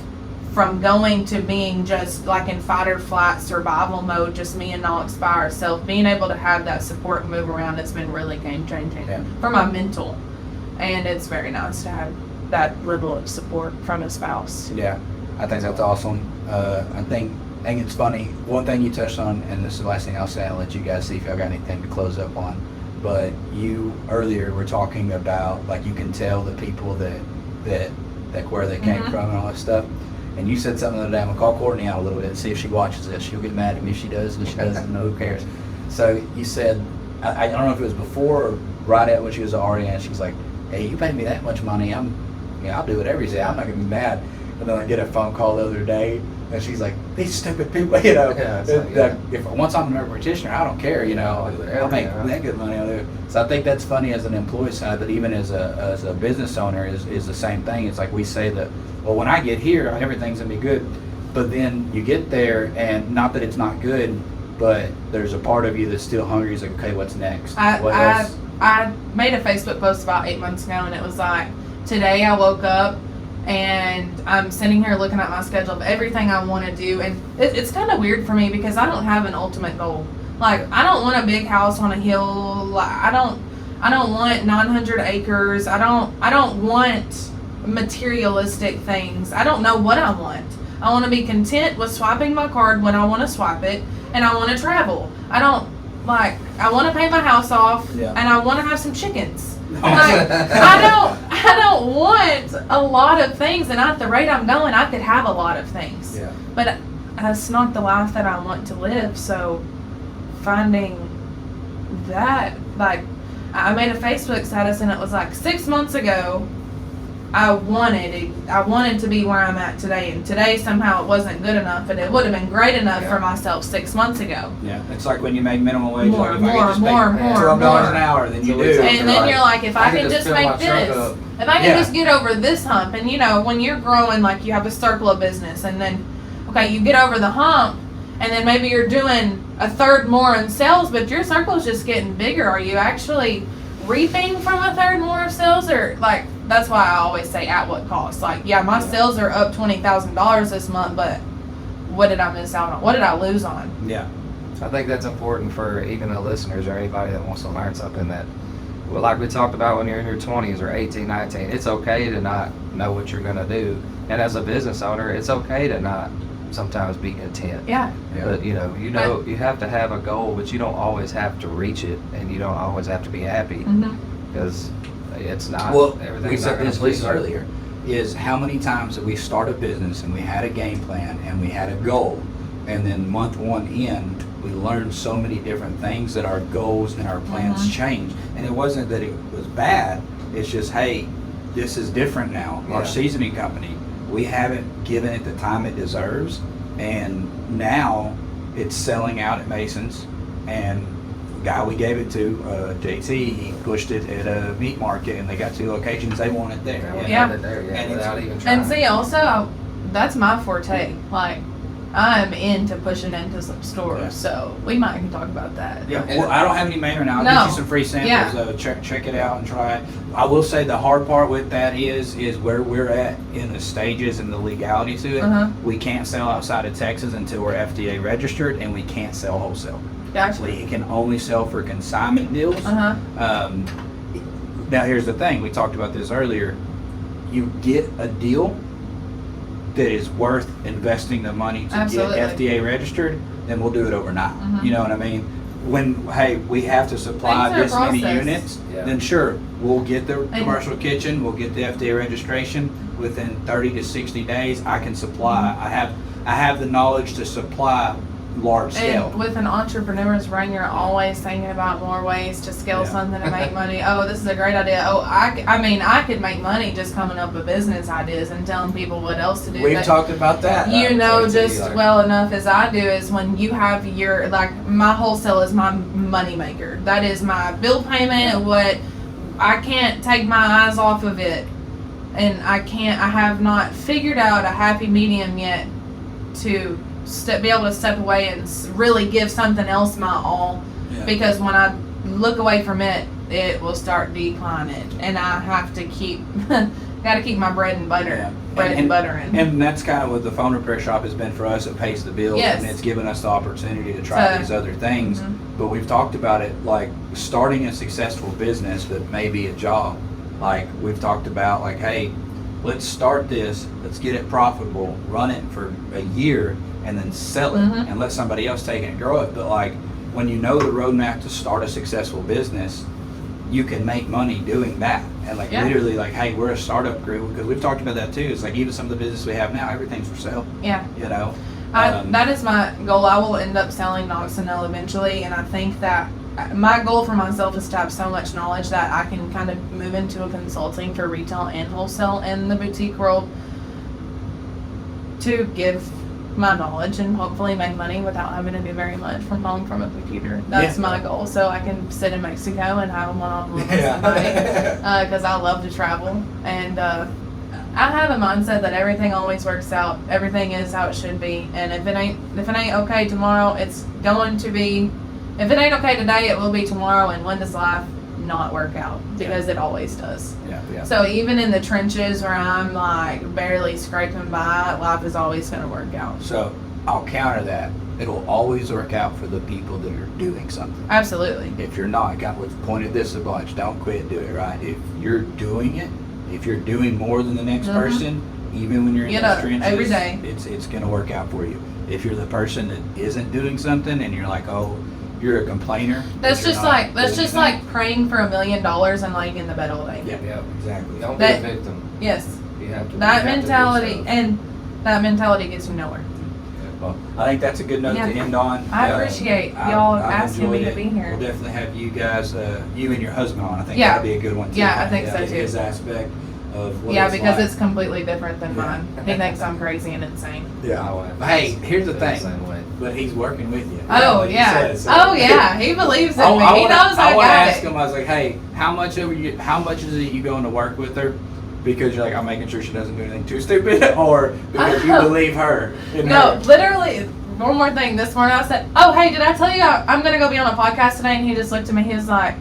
from going to being just like in fight or flight survival mode, just me and Knox by ourselves, being able to have that support and move around, it's been really game changing for my mental. And it's very nice to have that level of support from a spouse. Yeah, I think that's awesome. I think it's funny. One thing you touched on, and this is the last thing I'll say, I'll let you guys see if y'all got anything to close up on. But you earlier were talking about, like, you can tell the people that where they came from and all that stuff. And you said something the other day. I'm gonna call Courtney out a little bit and see if she watches this. She'll get mad at me if she does, and she doesn't. Who cares? So you said, I don't know if it was before or right at when she was an RN. She was like, "Hey, you pay me that much money, I'll do it every day. I'm not gonna be mad." And then I get a phone call the other day, and she's like, "These stupid people, if once I'm a nurse practitioner, I don't care, I'll make that good money out there." So I think that's funny as an employee side, but even as a business owner is the same thing. It's like we say that, well, when I get here, everything's gonna be good, but then you get there, and not that it's not good, but there's a part of you that's still hungry. It's like, okay, what's next? What else? I made a Facebook post about 8 months ago, and it was like, today I woke up and I'm sitting here looking at my schedule of everything I want to do, and it's kind of weird for me because I don't have an ultimate goal. Like, I don't want a big house on a hill. Like, I don't want 900 acres. I don't want materialistic things. I don't know what I want. I want to be content with swiping my card when I want to swipe it, and I want to travel. I want to pay my house off, and I want to have some chickens. Like, I don't want a lot of things, and at the rate I'm going, I could have a lot of things. Yeah. But that's not the life that I want to live. So finding that, like, I made a Facebook status, and it was like 6 months ago, I wanted to be where I'm at today, and today somehow it wasn't good enough, and it would have been great enough for myself 6 months ago. Yeah, it's like when you make minimum wage. More, $12 an hour, then you do. And then you're like, if I can just make this, if I can just get over this hump, and when you're growing, like, you have a circle of business, and then, okay, you get over the hump, and then maybe you're doing a third more in sales, but your circle's just getting bigger. Are you actually reaping from a third more of sales, or like? That's why I always say at what cost. Like, my sales are up $20,000 this month, but what did I miss out on? What did I lose on? Yeah. I think that's important for even the listeners or anybody that wants to learn something that, well, like we talked about when you're in your 20s or 18, 19, it's okay to not know what you're going to do. And as a business owner, it's okay to not sometimes be content. Yeah. But, you have to have a goal, but you don't always have to reach it, and you don't always have to be happy. Because it's not. Well, we said this earlier, is how many times that we start a business and we had a game plan and we had a goal, and then month one end, we learned so many different things that our goals and our plans changed. And it wasn't that it was bad. It's just, hey, this is different now. Our seasoning company, we haven't given it the time it deserves, and now it's selling out at Mason's. And the guy we gave it to, JT, he pushed it at a meat market, and they got 2 locations. They want it there. And without even trying. And see, also, that's my forte. Like, I'm into pushing into some stores, so we might can talk about that. Yeah, well, I don't have any made right now. I'll get you some free samples. Check it out and try it. I will say the hard part with that is where we're at in the stages and the legality to it. We can't sell outside of Texas until we're FDA registered, and we can't sell wholesale. Gotcha. It can only sell for consignment deals. Now here's the thing. We talked about this earlier. You get a deal that is worth investing the money to get FDA registered, then we'll do it overnight. You know what I mean? When, hey, we have to supply this many units, then sure, we'll get the commercial kitchen, we'll get the FDA registration within 30 to 60 days. I can supply. I have the knowledge to supply large scale. And with an entrepreneur's brain, you're always thinking about more ways to scale something to make money. Oh, this is a great idea. Oh, I mean, I could make money just coming up with business ideas and telling people what else to do. We've talked about that. You know just well enough as I do is when you have your, like, my wholesale is my money maker. That is my bill payment. What I can't take my eyes off of it, and I have not figured out a happy medium yet to be able to step away and really give something else my all, because when I look away from it, it will start declining, and I have to keep my bread and butter in. And that's kind of what the phone repair shop has been for us. It pays the bills, and it's given us the opportunity to try these other things. But we've talked about it, like starting a successful business that may be a job. Like we've talked about, like, hey, let's start this, let's get it profitable, run it for a year, and then sell it and let somebody else take it and grow it. But like when you know the roadmap to start a successful business, you can make money doing that. And like literally, like, hey, we're a startup group, because we've talked about that too. It's like even some of the business we have now, everything's for sale. Yeah. You know, that is my goal. I will end up selling Knox and Nell eventually, and I think that my goal for myself is to have so much knowledge that I can kind of move into a consulting for retail and wholesale in the boutique world to give my knowledge and hopefully make money without having to do very much from home from a computer. That's my goal. So I can sit in Mexico and have a one-on-one with somebody, because I love to travel. And I have a mindset that everything always works out. Everything is how it should be. And if it ain't okay tomorrow, it's going to be. If it ain't okay today, it will be tomorrow. And when does life not work out? Because it always does. So even in the trenches where I'm like barely scraping by, life is always going to work out. So I'll counter that. It'll always work out for the people that are doing something. Absolutely. If you're not, we've pointed this a bunch. Don't quit, do it, right? If you're doing it, if you're doing more than the next person, even when you're in the trenches, every day, it's going to work out for you. If you're the person that isn't doing something and you're like, oh, you're a complainer. That's just like praying for $1 million and laying in the bed all day. Yeah, exactly. Don't be a victim. Yes. You have to. That mentality, and that mentality gets you nowhere. Well, I think that's a good note to end on. I appreciate y'all asking me to be here. We'll definitely have you guys, you and your husband on. I think that'd be a good one too. Yeah, I think so too. His aspect of what because it's completely different than mine. He thinks I'm crazy and insane. Yeah. Hey, here's the thing. But he's working with you. Oh, yeah. He believes in me. He knows I got it. I want to ask him, I was like, hey, how much is it you going to work with her? Because you're like, I'm making sure she doesn't do anything too stupid, or because you believe her? Literally, one more thing. This morning I said, oh, hey, did I tell you I'm going to go be on a podcast today? And he just looked at me. He was like,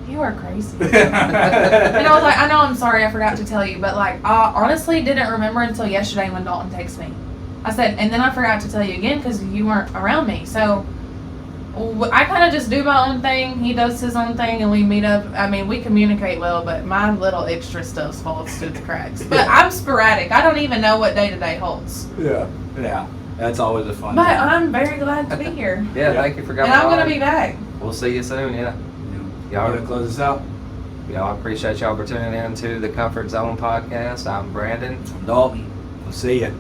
you are crazy. And I was like, I know, I'm sorry, I forgot to tell you. But like, I honestly didn't remember until yesterday when Dalton texted me. I said, and then I forgot to tell you again because you weren't around me. So I kind of just do my own thing. He does his own thing, and we meet up. I mean, we communicate well, but my little extra stuff falls through the cracks. But I'm sporadic. I don't even know what day-to-day holds. Yeah. That's always a fun But thing. I'm very glad to be here. Thank you for coming And I'm on. going to be back. We'll see you soon, Y'all want to close this out? Y'all, appreciate y'all for tuning in to the Comfort Zone Podcast. I'm Brandon. I'm Dalton. We'll see you.